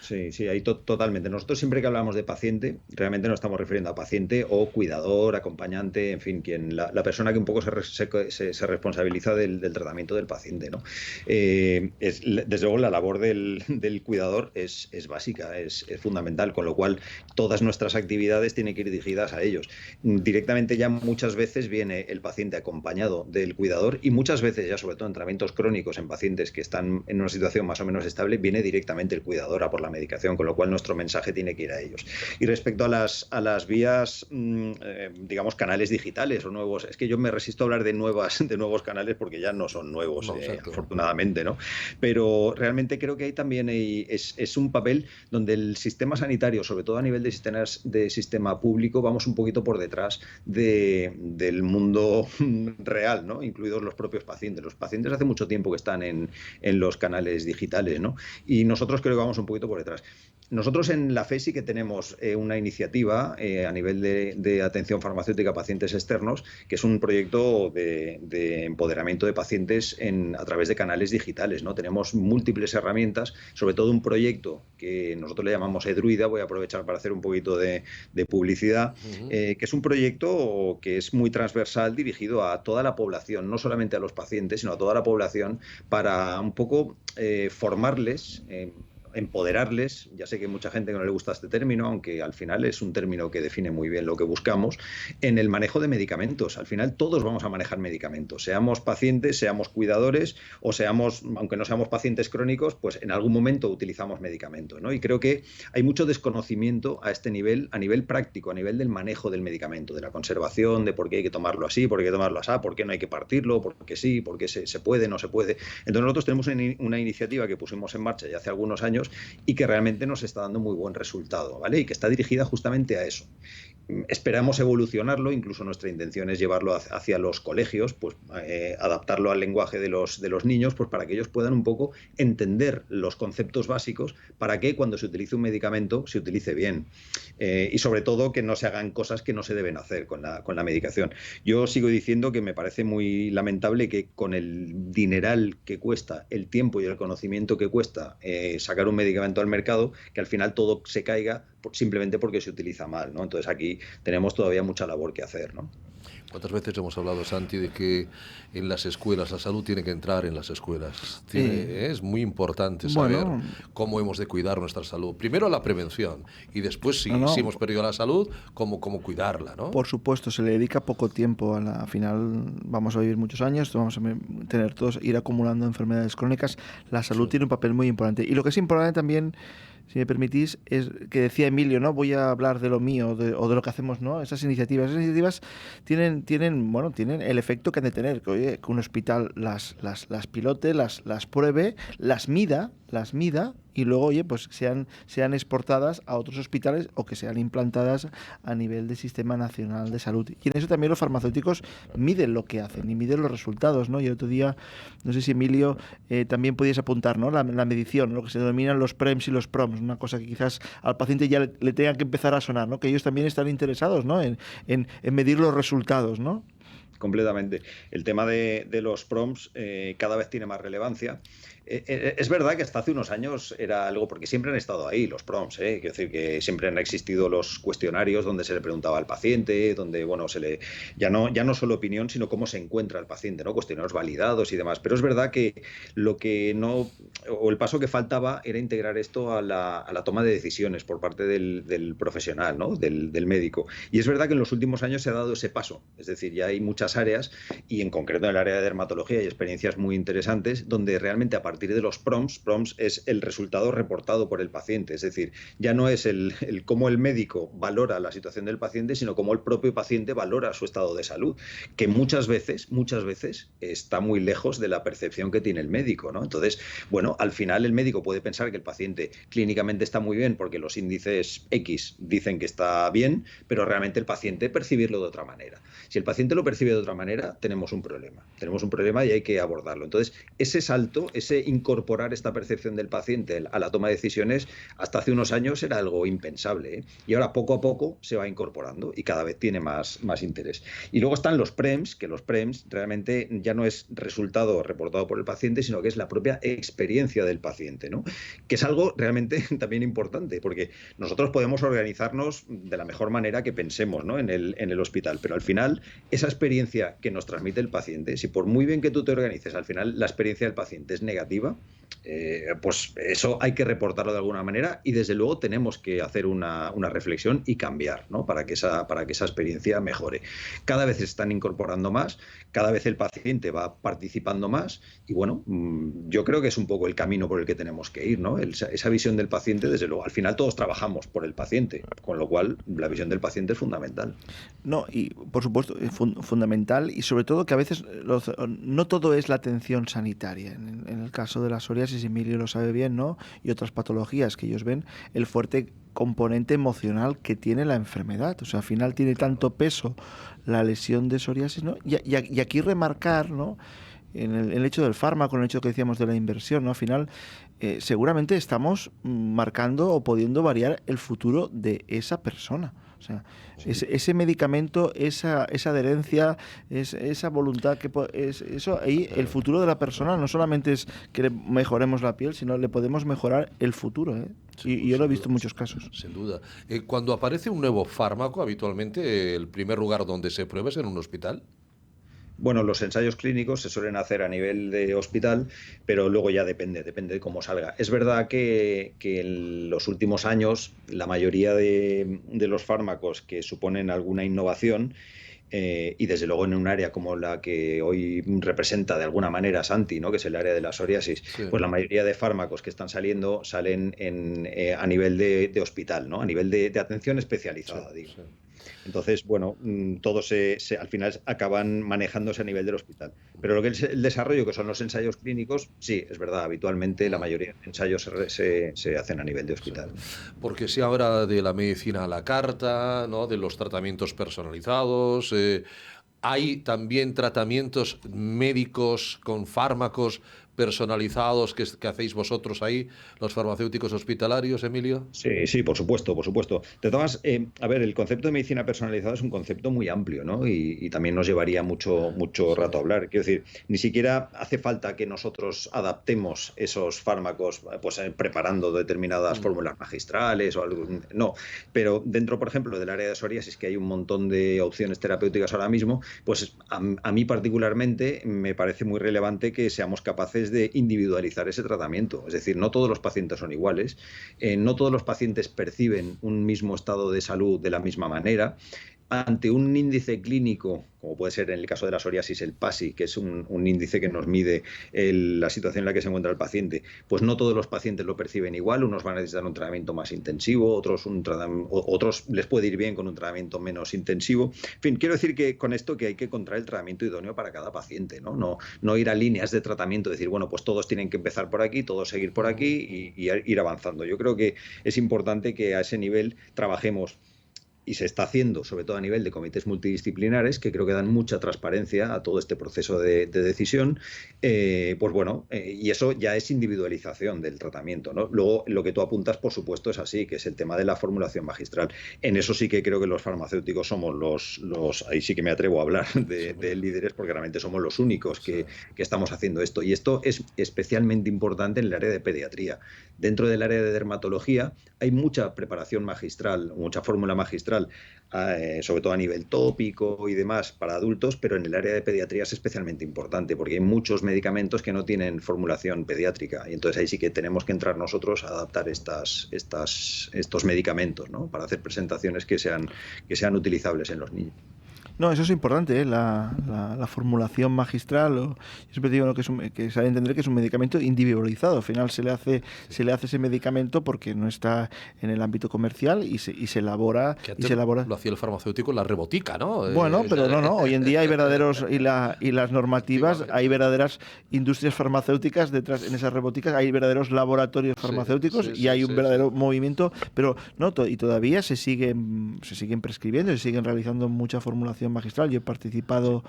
Sí, ahí totalmente. Nosotros siempre que hablamos de paciente, realmente nos estamos refiriendo a paciente o cuidador, acompañante, en fin, la persona que un poco se responsabiliza del tratamiento del paciente, ¿no? Desde luego la labor del cuidador es básica, es fundamental, con lo cual todas nuestras actividades tienen que ir dirigidas a ellos. Directamente ya muchas veces viene el paciente acompañado del cuidador, y muchas veces ya, sobre todo en tratamientos crónicos en pacientes que están en una situación más o menos estable, viene directamente el cuidador a por la medicación, con lo cual nuestro mensaje tiene que ir a ellos. Y respecto a las vías, digamos, canales digitales o nuevos, es que yo me resisto a hablar de nuevos canales porque ya no son nuevos, afortunadamente, ¿no? Pero realmente creo que ahí también es un papel donde el sistema sanitario, sobre todo a nivel de sistema público, vamos un poquito por detrás del mundo real, ¿no? Incluidos los propios pacientes. Los pacientes hace mucho tiempo que están en los canales digitales, ¿no? Y nosotros creo que vamos un poquito por detrás. Nosotros en la FE sí que tenemos una iniciativa a nivel de atención farmacéutica a pacientes externos, que es un proyecto de empoderamiento de pacientes a través de canales digitales, ¿no? Tenemos múltiples herramientas, sobre todo un proyecto que nosotros le llamamos Edruida, voy a aprovechar para hacer un poquito de publicidad, que es un proyecto que es muy transversal, dirigido a toda la población, no solamente a los pacientes, sino a toda la población, para un poco formarles, empoderarles. Ya sé que hay mucha gente que no le gusta este término, aunque al final es un término que define muy bien lo que buscamos, en el manejo de medicamentos. Al final todos vamos a manejar medicamentos, seamos pacientes, seamos cuidadores o seamos, aunque no seamos pacientes crónicos, pues en algún momento utilizamos medicamentos, ¿no? Y creo que hay mucho desconocimiento a este nivel, a nivel práctico, a nivel del manejo del medicamento, de la conservación, de por qué hay que tomarlo así, por qué hay que tomarlo así, por qué no hay que partirlo, por qué sí, por qué se puede, no se puede. Entonces nosotros tenemos una iniciativa que pusimos en marcha ya hace algunos años y que realmente nos está dando muy buen resultado, ¿vale? Y que está dirigida justamente a eso. Esperamos evolucionarlo, incluso nuestra intención es llevarlo hacia los colegios, pues adaptarlo al lenguaje de los niños, pues para que ellos puedan un poco entender los conceptos básicos para que cuando se utilice un medicamento se utilice bien. Y sobre todo que no se hagan cosas que no se deben hacer con la medicación. Yo sigo diciendo que me parece muy lamentable que con el dineral que cuesta, el tiempo y el conocimiento que cuesta sacar un medicamento al mercado, que al final todo se caiga simplemente porque se utiliza mal, ¿no? Entonces aquí tenemos todavía mucha labor que hacer, ¿no? ¿Cuántas veces hemos hablado, Santi, de que en las escuelas la salud tiene que entrar en las escuelas? Es muy importante saber cómo hemos de cuidar nuestra salud. Primero la prevención y después, si hemos perdido la salud, cómo cuidarla, ¿no? Por supuesto, se le dedica poco tiempo. Al final vamos a vivir muchos años, vamos a tener todos, ir acumulando enfermedades crónicas. La salud tiene un papel muy importante. Y lo que es importante también, si me permitís, es que decía Emilio, ¿no? Voy a hablar de lo mío o de lo que hacemos, ¿no? Esas iniciativas tienen el efecto que han de tener, que un hospital las pilote, las pruebe, las mida y luego, pues sean exportadas a otros hospitales o que sean implantadas a nivel del Sistema Nacional de Salud. Y en eso también los farmacéuticos miden lo que hacen y miden los resultados, ¿no? Y el otro día, no sé si Emilio también podías apuntar, ¿no? La medición, lo que se denominan los PREMS y los PROMS, una cosa que quizás al paciente ya le tenga que empezar a sonar, ¿no? Que ellos también están interesados, ¿no? En medir los resultados, ¿no? Completamente. El tema de los PROMs cada vez tiene más relevancia. Es verdad que hasta hace unos años era algo, porque siempre han estado ahí los PROMs, quiero decir que siempre han existido los cuestionarios donde se le preguntaba al paciente, donde ya no solo opinión, sino cómo se encuentra el paciente, ¿no? Cuestionarios validados y demás. Pero es verdad que el paso que faltaba era integrar esto a la toma de decisiones por parte del profesional, ¿no? Del médico. Y es verdad que en los últimos años se ha dado ese paso, es decir, ya hay muchas áreas, y en concreto en el área de dermatología hay experiencias muy interesantes donde realmente a partir de los PROMs es el resultado reportado por el paciente, es decir, ya no es el cómo el médico valora la situación del paciente, sino cómo el propio paciente valora su estado de salud, que muchas veces está muy lejos de la percepción que tiene el médico, ¿no? Entonces, bueno, al final el médico puede pensar que el paciente clínicamente está muy bien porque los índices X dicen que está bien, pero realmente el paciente percibirlo de otra manera. Si el paciente lo percibe de otra manera, tenemos un problema y hay que abordarlo. Entonces, ese salto, ese incorporar esta percepción del paciente a la toma de decisiones, hasta hace unos años era algo impensable, y ahora poco a poco se va incorporando y cada vez tiene más interés. Y luego están los PREMs, que los PREMs realmente ya no es resultado reportado por el paciente, sino que es la propia experiencia del paciente, ¿no? Que es algo realmente también importante, porque nosotros podemos organizarnos de la mejor manera que pensemos, ¿no? en el hospital, pero al final esa experiencia que nos transmite el paciente, si por muy bien que tú te organices, al final la experiencia del paciente es negativa, pues eso hay que reportarlo de alguna manera, y desde luego tenemos que hacer una reflexión y cambiar, ¿no? para que esa experiencia mejore. Cada vez se están incorporando más, cada vez el paciente va participando más, y bueno, yo creo que es un poco el camino por el que tenemos que ir, ¿no? Esa visión del paciente, desde luego, al final todos trabajamos por el paciente, con lo cual la visión del paciente es fundamental. No, y por supuesto, fundamental, y sobre todo que a veces no todo es la atención sanitaria. En el caso de la psoriasis, Emilio lo sabe bien, ¿no? Y otras patologías que ellos ven, el fuerte componente emocional que tiene la enfermedad. O sea, al final tiene tanto peso la lesión de psoriasis, ¿no? Y aquí remarcar, ¿no? En el hecho del fármaco, en el hecho que decíamos de la inversión, ¿no? Al final, seguramente estamos marcando o pudiendo variar el futuro de esa persona. O sea, sí. ese medicamento, esa adherencia, esa voluntad, eso ahí el futuro de la persona no solamente es que mejoremos la piel, sino le podemos mejorar el futuro, ¿eh? Y yo lo he visto en muchos casos. Sin duda. Cuando aparece un nuevo fármaco, habitualmente el primer lugar donde se prueba es en un hospital. Bueno, los ensayos clínicos se suelen hacer a nivel de hospital, pero luego ya depende de cómo salga. Es verdad que en los últimos años la mayoría de los fármacos que suponen alguna innovación, y desde luego en un área como la que hoy representa de alguna manera Santi, ¿no? Que es el área de la psoriasis, sí. Pues la mayoría de fármacos que están saliendo salen a nivel de hospital, ¿no? A nivel de atención especializada, sí, digo. Sí. Entonces, bueno, todos al final acaban manejándose a nivel del hospital. Pero lo que es el desarrollo, que son los ensayos clínicos, sí, es verdad, habitualmente la mayoría de ensayos se hacen a nivel de hospital. Porque se habla de la medicina a la carta, ¿no? De los tratamientos personalizados. Hay también tratamientos médicos con fármacos personalizados que hacéis vosotros ahí, los farmacéuticos hospitalarios, Emilio? Sí, sí, por supuesto, por supuesto. De todas, a ver, el concepto de medicina personalizada es un concepto muy amplio, ¿no? Y también nos llevaría mucho Sí. rato a hablar. Quiero decir, ni siquiera hace falta que nosotros adaptemos esos fármacos, pues preparando determinadas fórmulas magistrales o algo. No, pero dentro, por ejemplo, del área de psoriasis, que hay un montón de opciones terapéuticas ahora mismo, pues a mí particularmente me parece muy relevante que seamos capaces de individualizar ese tratamiento. Es decir, no todos los pacientes son iguales, no todos los pacientes perciben un mismo estado de salud de la misma manera. Ante un índice clínico, como puede ser en el caso de la psoriasis el PASI, que es un índice que nos mide la situación en la que se encuentra el paciente, pues no todos los pacientes lo perciben igual. Unos van a necesitar un tratamiento más intensivo, otros les puede ir bien con un tratamiento menos intensivo. En fin, quiero decir que con esto que hay que encontrar el tratamiento idóneo para cada paciente, ¿no? No ir a líneas de tratamiento, decir, bueno, pues todos tienen que empezar por aquí, todos seguir por aquí y ir avanzando. Yo creo que es importante que a ese nivel trabajemos, y se está haciendo, sobre todo a nivel de comités multidisciplinares, que creo que dan mucha transparencia a todo este proceso de decisión, pues bueno, y eso ya es individualización del tratamiento, ¿no? Luego, lo que tú apuntas, por supuesto, es así, que es el tema de la formulación magistral. En eso sí que creo que los farmacéuticos somos ahí sí que me atrevo a hablar de líderes, porque realmente somos los únicos que estamos haciendo esto. Y esto es especialmente importante en el área de pediatría. Dentro del área de dermatología hay mucha preparación magistral, mucha fórmula magistral, sobre todo a nivel tópico y demás para adultos, pero en el área de pediatría es especialmente importante porque hay muchos medicamentos que no tienen formulación pediátrica y entonces ahí sí que tenemos que entrar nosotros a adaptar estos medicamentos, ¿no? Para hacer presentaciones que sean utilizables en los niños. No, eso es importante, ¿eh? La formulación magistral. Yo siempre digo, ¿no?, que se ha de entender que es un medicamento individualizado. Al final se le hace ese medicamento porque no está en el ámbito comercial y se elabora. Que antes lo hacía el farmacéutico en la rebotica, ¿no? Bueno, pero no. Hoy en día hay verdaderos, y las normativas, hay verdaderas industrias farmacéuticas detrás, en esas reboticas, hay verdaderos laboratorios farmacéuticos y hay un verdadero movimiento, pero no, y todavía se siguen prescribiendo, se siguen realizando mucha formulación magistral. Yo he participado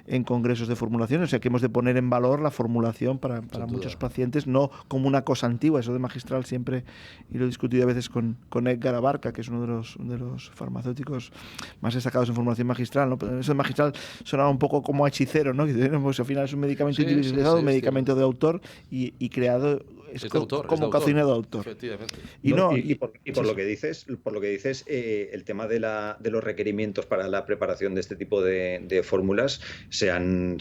en congresos de formulación, o sea que hemos de poner en valor la formulación para muchos pacientes, no como una cosa antigua. Eso de magistral siempre, y lo he discutido a veces con Edgar Abarca, que es uno de los farmacéuticos más destacados en formulación magistral, ¿no? Pero eso de magistral sonaba un poco como hechicero, ¿no? Pues al final es un medicamento individualizado, un medicamento de autor y creado como cocinero de autor. Efectivamente. Por lo que dices, el tema de los requerimientos para la preparación de este tipo de fórmulas se han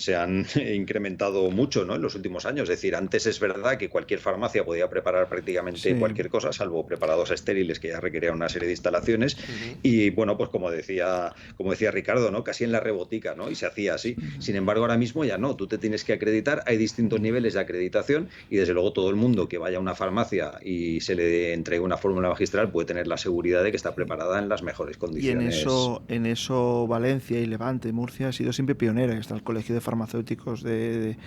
incrementado mucho, ¿no?, en los últimos años. Es decir, antes es verdad que cualquier farmacia podía preparar prácticamente cualquier cosa, salvo preparados estériles que ya requerían una serie de instalaciones. Y bueno, pues como decía Ricardo, ¿no?, casi en la rebotica, ¿no?, y se hacía así. Sin embargo, ahora mismo ya no. Tú te tienes que acreditar, hay distintos niveles de acreditación y desde luego todo el mundo que vaya a una farmacia y se le entregue una fórmula magistral puede tener la seguridad de que está preparada en las mejores condiciones. Y en eso Valencia y Levante, Murcia, ha sido siempre pionera. Está el Colegio de Farmacéuticos de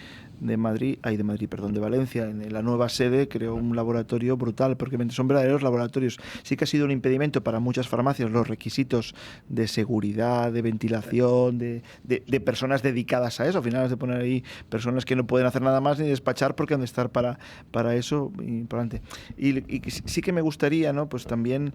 Valencia, en la nueva sede, creó un laboratorio brutal, porque son verdaderos laboratorios. Sí que ha sido un impedimento para muchas farmacias los requisitos de seguridad, de ventilación, de personas dedicadas a eso. Al final has de poner ahí personas que no pueden hacer nada más ni despachar porque han de estar para eso y para adelante. Y sí que me gustaría, ¿no?, pues también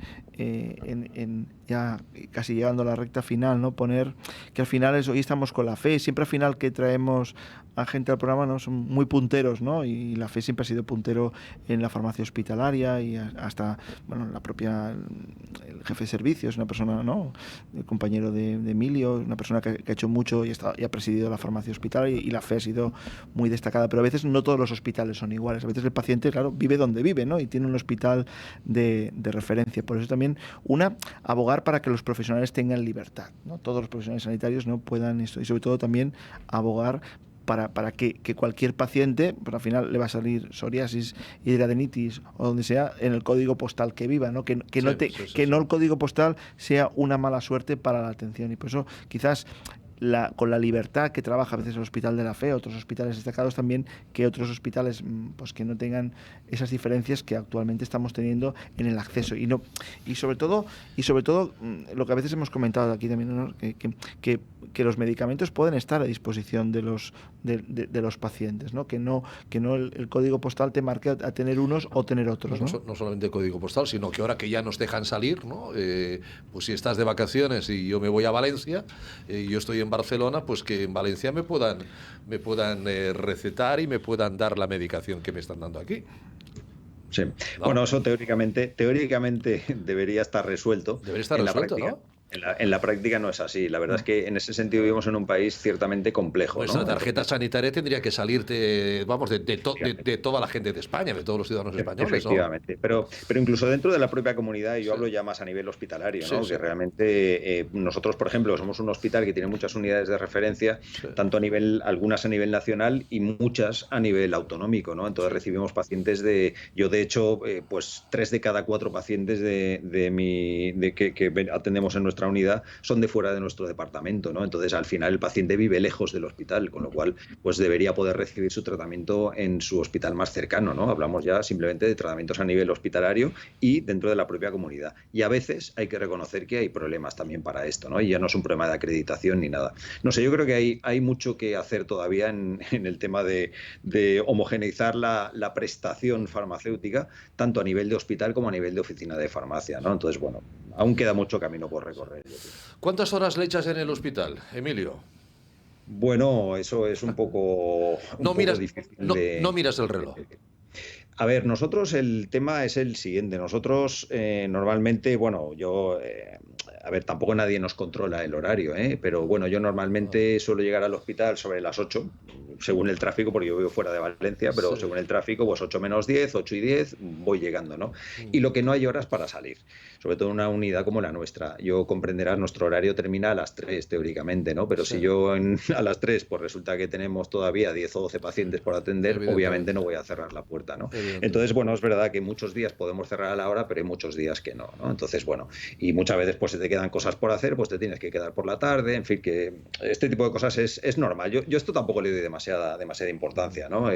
ya casi llegando a la recta final, ¿no?, poner que al final hoy estamos con la FE, siempre al final que traemos a gente al programa, ¿no?, son muy punteros, ¿no?, y la FE siempre ha sido puntero en la farmacia hospitalaria y hasta, bueno, el jefe de servicios, una persona, ¿no?, el compañero de Emilio, una persona que ha hecho mucho y ha presidido la farmacia hospitalaria, y la FE ha sido muy destacada, pero a veces no todos los hospitales son iguales. A veces el paciente, claro, vive donde vive, ¿no?, y tiene un hospital de referencia. Por eso también abogar para que los profesionales tengan libertad, ¿no? Todos los profesionales sanitarios no puedan esto, y sobre todo también abogar para que cualquier paciente, pues al final le va a salir psoriasis, hidradenitis o donde sea, en el código postal que viva, ¿no? Que no el código postal sea una mala suerte para la atención. Y por eso quizás con la libertad que trabaja a veces el Hospital de la Fe, otros hospitales destacados también, que otros hospitales pues que no tengan esas diferencias que actualmente estamos teniendo en el acceso. Y sobre todo lo que a veces hemos comentado aquí también, ¿no?, que que los medicamentos pueden estar a disposición de los pacientes, ¿no? Que no el código postal te marque a tener unos o tener otros, ¿no? No solamente el código postal, sino que ahora que ya nos dejan salir, ¿no? Pues si estás de vacaciones y yo me voy a Valencia, yo estoy en Barcelona, pues que en Valencia me puedan recetar y me puedan dar la medicación que me están dando aquí. Sí. ¿No? Bueno, eso teóricamente debería estar resuelto. Debería estar resuelto, ¿no? En la práctica no es así. La verdad es que en ese sentido vivimos en un país ciertamente complejo. Nuestra ¿no? tarjeta sanitaria tendría que salirte, vamos, de toda la gente de España, de todos los ciudadanos españoles. Efectivamente. ¿No? Pero incluso dentro de la propia comunidad, y yo hablo ya más a nivel hospitalario, ¿no? Que realmente nosotros, por ejemplo, somos un hospital que tiene muchas unidades de referencia, tanto algunas a nivel nacional y muchas a nivel autonómico, ¿no? Entonces recibimos pacientes yo de hecho, pues 3 de cada 4 pacientes que atendemos en nuestra unidad son de fuera de nuestro departamento, ¿no? Entonces, al final el paciente vive lejos del hospital, con lo cual pues debería poder recibir su tratamiento en su hospital más cercano, ¿no? Hablamos ya simplemente de tratamientos a nivel hospitalario y dentro de la propia comunidad. Y a veces hay que reconocer que hay problemas también para esto, ¿no? Y ya no es un problema de acreditación ni nada. No sé, yo creo que hay mucho que hacer todavía en el tema de homogeneizar la prestación farmacéutica, tanto a nivel de hospital como a nivel de oficina de farmacia, ¿no? Entonces, bueno, aún queda mucho camino por recorrer. ¿Cuántas horas le echas en el hospital, Emilio? Bueno, eso es un poco difícil de... No miras el reloj. A ver, nosotros el tema es el siguiente. Nosotros normalmente, bueno, yo... a ver, tampoco nadie nos controla el horario, pero bueno, yo normalmente suelo llegar al hospital sobre las 8, según el tráfico, porque yo vivo fuera de Valencia, pero según el tráfico, pues 8 menos 10, 8 y 10, voy llegando, ¿no? Y lo que no hay horas para salir, sobre todo en una unidad como la nuestra. Yo comprenderás, nuestro horario termina a las 3, teóricamente, ¿no? Pero si yo a las 3, pues resulta que tenemos todavía 10 o 12 pacientes por atender, obviamente no voy a cerrar la puerta, ¿no? Entonces, bueno, es verdad que muchos días podemos cerrar a la hora, pero hay muchos días que no, ¿no? Entonces, bueno, y muchas veces pues se te quedan cosas por hacer, pues te tienes que quedar por la tarde, en fin, que este tipo de cosas es normal. Yo esto tampoco le doy demasiada importancia, ¿no?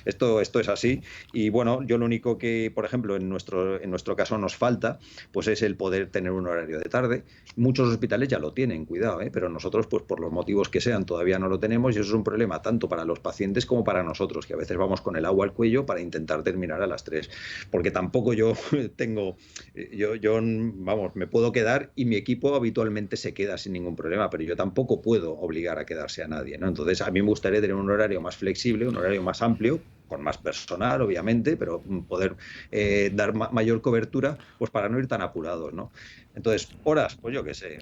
Esto es así y bueno, yo lo único que, por ejemplo, en nuestro caso nos falta, pues es el poder tener un horario de tarde. Muchos hospitales ya lo tienen, cuidado, pero nosotros, pues por los motivos que sean, todavía no lo tenemos y eso es un problema tanto para los pacientes como para nosotros, que a veces vamos con el agua al cuello para intentar terminar a las 3, porque tampoco yo tengo, vamos, me puedo quedar y mi equipo habitualmente se queda sin ningún problema, pero yo tampoco puedo obligar a quedarse a nadie, ¿no? Entonces, a mí me gustaría tener un horario más flexible, un horario más amplio, con más personal, obviamente, pero poder dar mayor cobertura, pues para no ir tan apurados, ¿no? Entonces, horas, pues yo qué sé,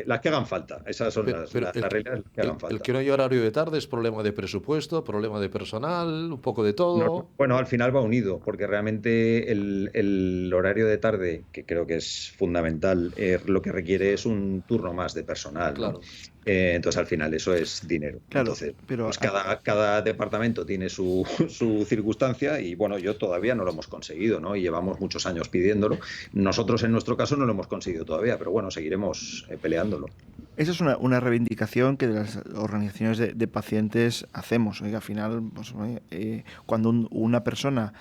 las que hagan falta, esas son las reglas que hagan falta. El que no hay horario de tarde es problema de presupuesto, problema de personal, un poco de todo. No, bueno, al final va unido, porque realmente el horario de tarde, que creo que es fundamental, lo que requiere es un turno más de personal, claro. ¿no? Entonces, al final, eso es dinero. Claro, entonces, pero pues cada departamento tiene su circunstancia y, bueno, yo todavía no lo hemos conseguido, ¿no? Y llevamos muchos años pidiéndolo. Nosotros, en nuestro caso, no lo hemos conseguido todavía, pero bueno, seguiremos peleándolo. Esa es una reivindicación que de las organizaciones de pacientes hacemos. Oiga, al final, pues, cuando una persona...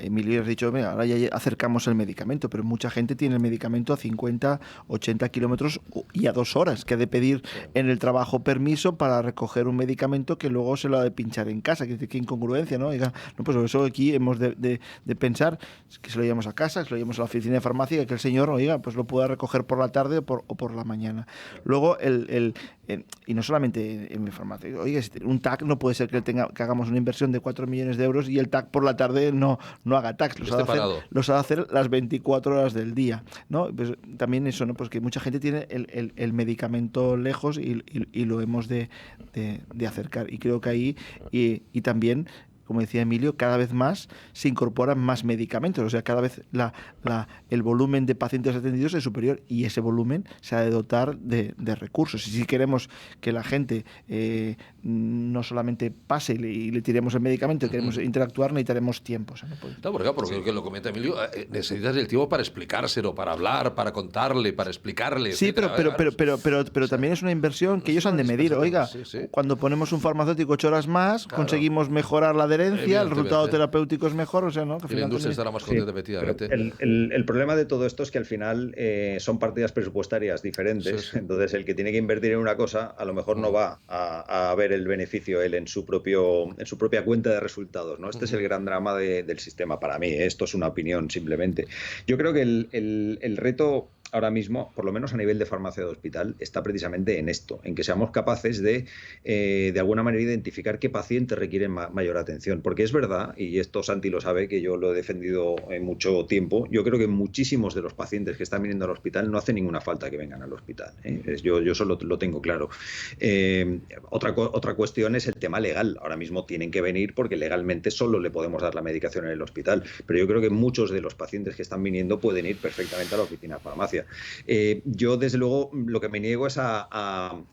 Emilio, has dicho, mira, ahora ya acercamos el medicamento, pero mucha gente tiene el medicamento a 50, 80 kilómetros y a 2 horas, que ha de pedir en el trabajo permiso para recoger un medicamento que luego se lo ha de pinchar en casa. Qué incongruencia, ¿no? Oiga, no, pues por eso aquí hemos de pensar que se lo llevamos a casa, que se lo llevamos a la oficina de farmacia, que el señor, oiga, pues lo pueda recoger por la tarde o por la mañana. Luego, y no solamente en mi farmacia, oiga, un TAC no puede ser que hagamos una inversión de 4 millones de euros y el TAC por la tarde no haga tax, los ha de hacer las 24 horas del día, ¿no? Pues también eso, ¿no? Pues que mucha gente tiene el medicamento lejos y lo hemos de acercar. Y creo que ahí, y también, como decía Emilio, cada vez más se incorporan más medicamentos, o sea, cada vez el volumen de pacientes atendidos es superior y ese volumen se ha de dotar de recursos. Y si queremos que la gente no solamente pase y le tiremos el medicamento, queremos interactuar, necesitaremos tiempo. No, porque lo comenta Emilio, necesitas el tiempo para explicárselo, para hablar, para contarle, para explicarle. Sí, pero también es una inversión que ellos han de medir. Oiga, cuando ponemos un farmacéutico 8 horas más, conseguimos mejorar la diferencia, el resultado terapéutico es mejor, o sea, ¿no? Que la industria estará más contenta, efectivamente. El problema de todo esto es que al final son partidas presupuestarias diferentes, sí. Entonces el que tiene que invertir en una cosa a lo mejor no va a ver el beneficio él en su propia cuenta de resultados, ¿no? Este es el gran drama del sistema para mí, esto es una opinión simplemente. Yo creo que el reto ahora mismo, por lo menos a nivel de farmacia de hospital, está precisamente en esto, en que seamos capaces de alguna manera identificar qué pacientes requieren mayor atención. Porque es verdad, y esto Santi lo sabe, que yo lo he defendido en mucho tiempo, yo creo que muchísimos de los pacientes que están viniendo al hospital no hace ninguna falta que vengan al hospital. Yo solo lo tengo claro. Otra cuestión es el tema legal. Ahora mismo tienen que venir porque legalmente solo le podemos dar la medicación en el hospital. Pero yo creo que muchos de los pacientes que están viniendo pueden ir perfectamente a la oficina de farmacia. Yo, desde luego, lo que me niego es no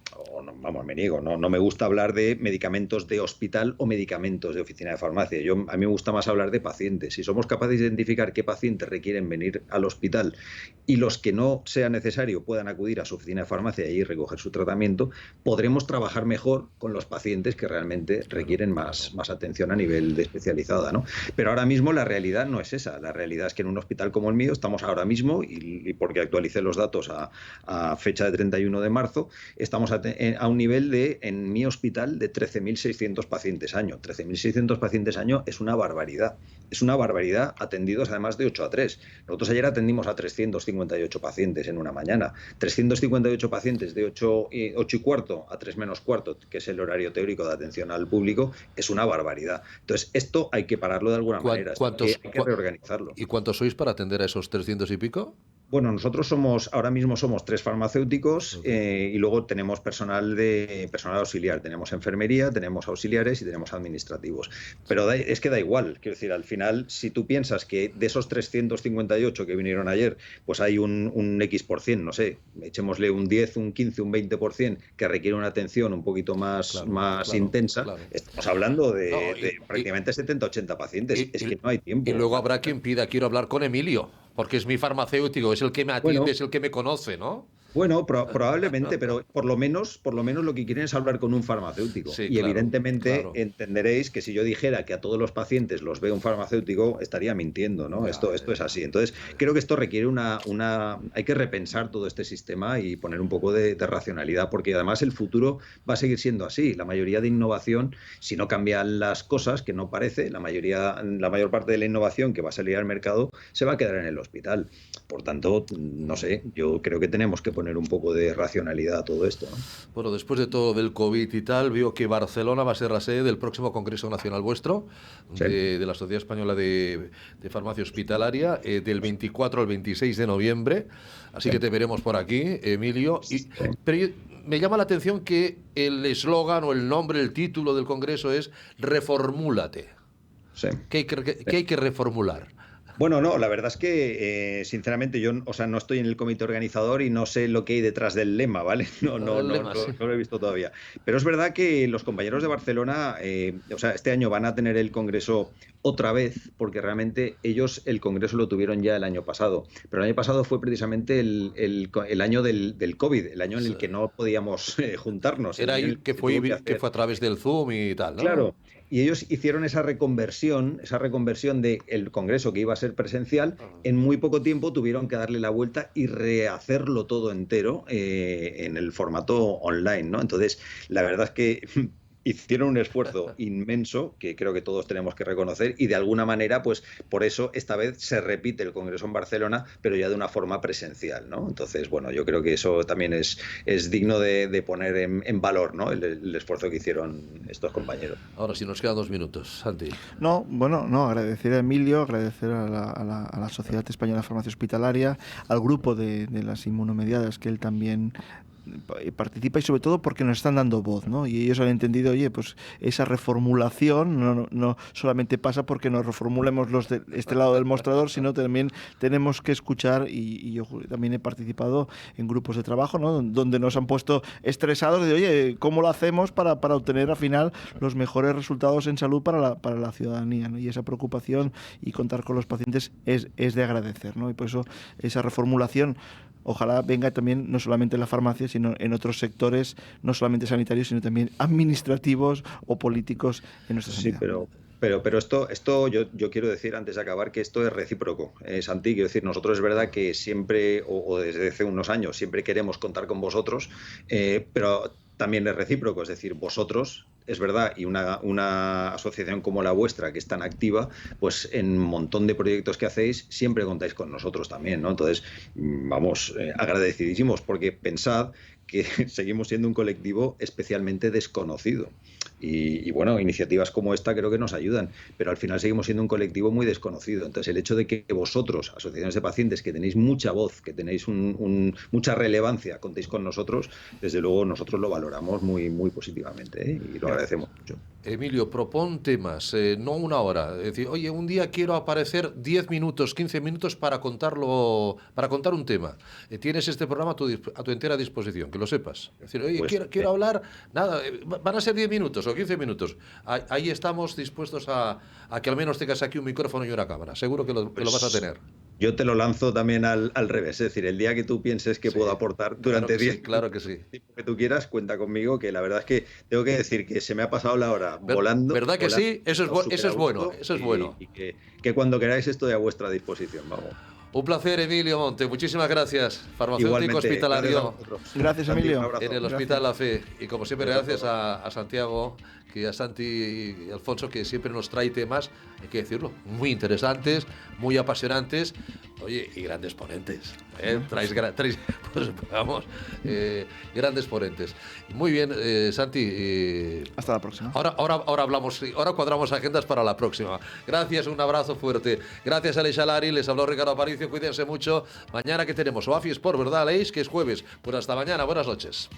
me gusta hablar de medicamentos de hospital o medicamentos de oficina de farmacia. A mí me gusta más hablar de pacientes. Si somos capaces de identificar qué pacientes requieren venir al hospital y los que no sea necesario puedan acudir a su oficina de farmacia y recoger su tratamiento, podremos trabajar mejor con los pacientes que realmente requieren más atención a nivel de especializada, ¿no? Pero ahora mismo la realidad no es esa. La realidad es que en un hospital como el mío estamos ahora mismo, y porque actualicé los datos a fecha de 31 de marzo, estamos a un nivel en mi hospital de 13.600 pacientes año. 13.600 pacientes año es una barbaridad. Es una barbaridad, atendidos además de 8 a 3. Nosotros ayer atendimos a 358 pacientes en una mañana. 358 pacientes de 8 y cuarto a 3 menos cuarto, que es el horario teórico de atención al público, es una barbaridad. Entonces, esto hay que pararlo de alguna manera. Hay que reorganizarlo. ¿Y cuántos sois para atender a esos 300 y pico? Bueno, nosotros ahora mismo somos 3 farmacéuticos y luego tenemos personal auxiliar. Tenemos enfermería, tenemos auxiliares y tenemos administrativos. Pero es que da igual. Quiero decir, al final, si tú piensas que de esos 358 que vinieron ayer, pues hay un X%, no sé, echémosle un 10, un 15, un 20% que requiere una atención un poquito más intensa, estamos hablando de prácticamente 70-80 pacientes. Es que no hay tiempo. Y luego habrá quien pida, quiero hablar con Emilio, porque es mi farmacéutico, es el que me atiende, es el que me conoce, ¿no? Bueno, probablemente, pero por lo menos lo que quieren es hablar con un farmacéutico. Sí, y evidentemente entenderéis que si yo dijera que a todos los pacientes los ve un farmacéutico, estaría mintiendo, ¿no? Esto es así. Entonces, creo que esto requiere hay que repensar todo este sistema y poner un poco de racionalidad, porque además el futuro va a seguir siendo así. La mayoría de innovación, si no cambian las cosas, que no parece, la mayor parte de la innovación que va a salir al mercado se va a quedar en el hospital. Por tanto, no sé, yo creo que tenemos que poner un poco de racionalidad a todo esto, ¿no? Bueno, después de todo del COVID y tal, veo que Barcelona va a ser la sede del próximo Congreso Nacional vuestro, sí, de la Sociedad Española de Farmacia Hospitalaria, del 24 al 26 de noviembre. Así que te veremos por aquí, Emilio. Pero me llama la atención que el eslogan o el nombre, el título del Congreso es Reformúlate. Sí. ¿Qué hay que reformular? Bueno, no, la verdad es que, sinceramente, yo no estoy en el comité organizador y no sé lo que hay detrás del lema, ¿vale? No lo he visto todavía. Pero es verdad que los compañeros de Barcelona, este año van a tener el congreso otra vez, porque realmente ellos el congreso lo tuvieron ya el año pasado. Pero el año pasado fue precisamente el año del COVID, el año en el que no podíamos juntarnos. Era ahí que fue a través del Zoom y tal, ¿no? Claro. Y ellos hicieron esa reconversión del congreso que iba a ser presencial. En muy poco tiempo tuvieron que darle la vuelta y rehacerlo todo entero en el formato online, ¿no? Entonces, la verdad es que hicieron un esfuerzo inmenso que creo que todos tenemos que reconocer y de alguna manera, pues por eso esta vez se repite el Congreso en Barcelona, pero ya de una forma presencial, ¿no? Entonces, bueno, yo creo que eso también es digno de poner en valor, ¿no? El esfuerzo que hicieron estos compañeros. Ahora sí, nos quedan 2 minutos, Santi. Agradecer a Emilio, agradecer a la Sociedad Española de Farmacia Hospitalaria, al grupo de las inmunomediadas que él también participa y sobre todo porque nos están dando voz, ¿no? Y ellos han entendido, oye, pues esa reformulación no solamente pasa porque nos reformulemos los de este lado del mostrador, sino también tenemos que escuchar y yo también he participado en grupos de trabajo, ¿no? Donde nos han puesto estresados de, oye, ¿cómo lo hacemos para obtener al final los mejores resultados en salud para la ciudadanía, ¿no? Y esa preocupación y contar con los pacientes es de agradecer, ¿no? Y por eso esa reformulación ojalá venga también no solamente en la farmacia, sino en otros sectores, no solamente sanitarios, sino también administrativos o políticos en nuestra sociedad. Sí, Pero esto yo quiero decir antes de acabar que esto es recíproco, Santi. Quiero decir, nosotros es verdad que siempre, o desde hace unos años, siempre queremos contar con vosotros, pero también es recíproco. Es decir, vosotros, es verdad, y una asociación como la vuestra, que es tan activa, pues en un montón de proyectos que hacéis, siempre contáis con nosotros también, ¿no? Entonces, vamos, agradecidísimos, porque pensad que seguimos siendo un colectivo especialmente desconocido. Y bueno, iniciativas como esta creo que nos ayudan, pero al final seguimos siendo un colectivo muy desconocido. Entonces, el hecho de que vosotros, asociaciones de pacientes, que tenéis mucha voz, que tenéis mucha relevancia, contéis con nosotros, desde luego nosotros lo valoramos muy, muy positivamente, ¿eh? Y lo agradecemos mucho. Emilio, propon temas, no una hora. Es decir, oye, un día quiero aparecer 10 minutos, 15 minutos para contar un tema. Tienes este programa a tu entera disposición, que lo sepas. Es decir, oye, Pues, quiero hablar, nada, van a ser 10 minutos o 15 minutos. Ahí estamos dispuestos a que al menos tengas aquí un micrófono y una cámara. Seguro que lo vas a tener. Yo te lo lanzo también al revés, es decir, el día que tú pienses que puedo aportar durante 10 claro que sí. tiempo que tú quieras, cuenta conmigo, que la verdad es que tengo que decir que se me ha pasado la hora volando. ¿Verdad que volando, sí? Eso es bueno, eso es bueno. Y que cuando queráis estoy a vuestra disposición, vamos. Un placer, Emilio Monte. Muchísimas gracias. Farmacéutico Igualmente, hospitalario Gracias, Emilio. en el Hospital La Fe. Y como siempre, gracias a Santiago, a Santi y Alfonso, que siempre nos trae temas, hay que decirlo, muy interesantes, muy apasionantes, oye, y grandes ponentes. Traes pues, vamos, grandes ponentes. Muy bien, Santi. Hasta la próxima. Ahora hablamos, ahora cuadramos agendas para la próxima. Gracias, un abrazo fuerte. Gracias, Aleix Alari, les habló Ricardo Aparicio, cuídense mucho. Mañana que tenemos Oafi Sport, ¿verdad, Aleix? Que es jueves. Pues hasta mañana, buenas noches.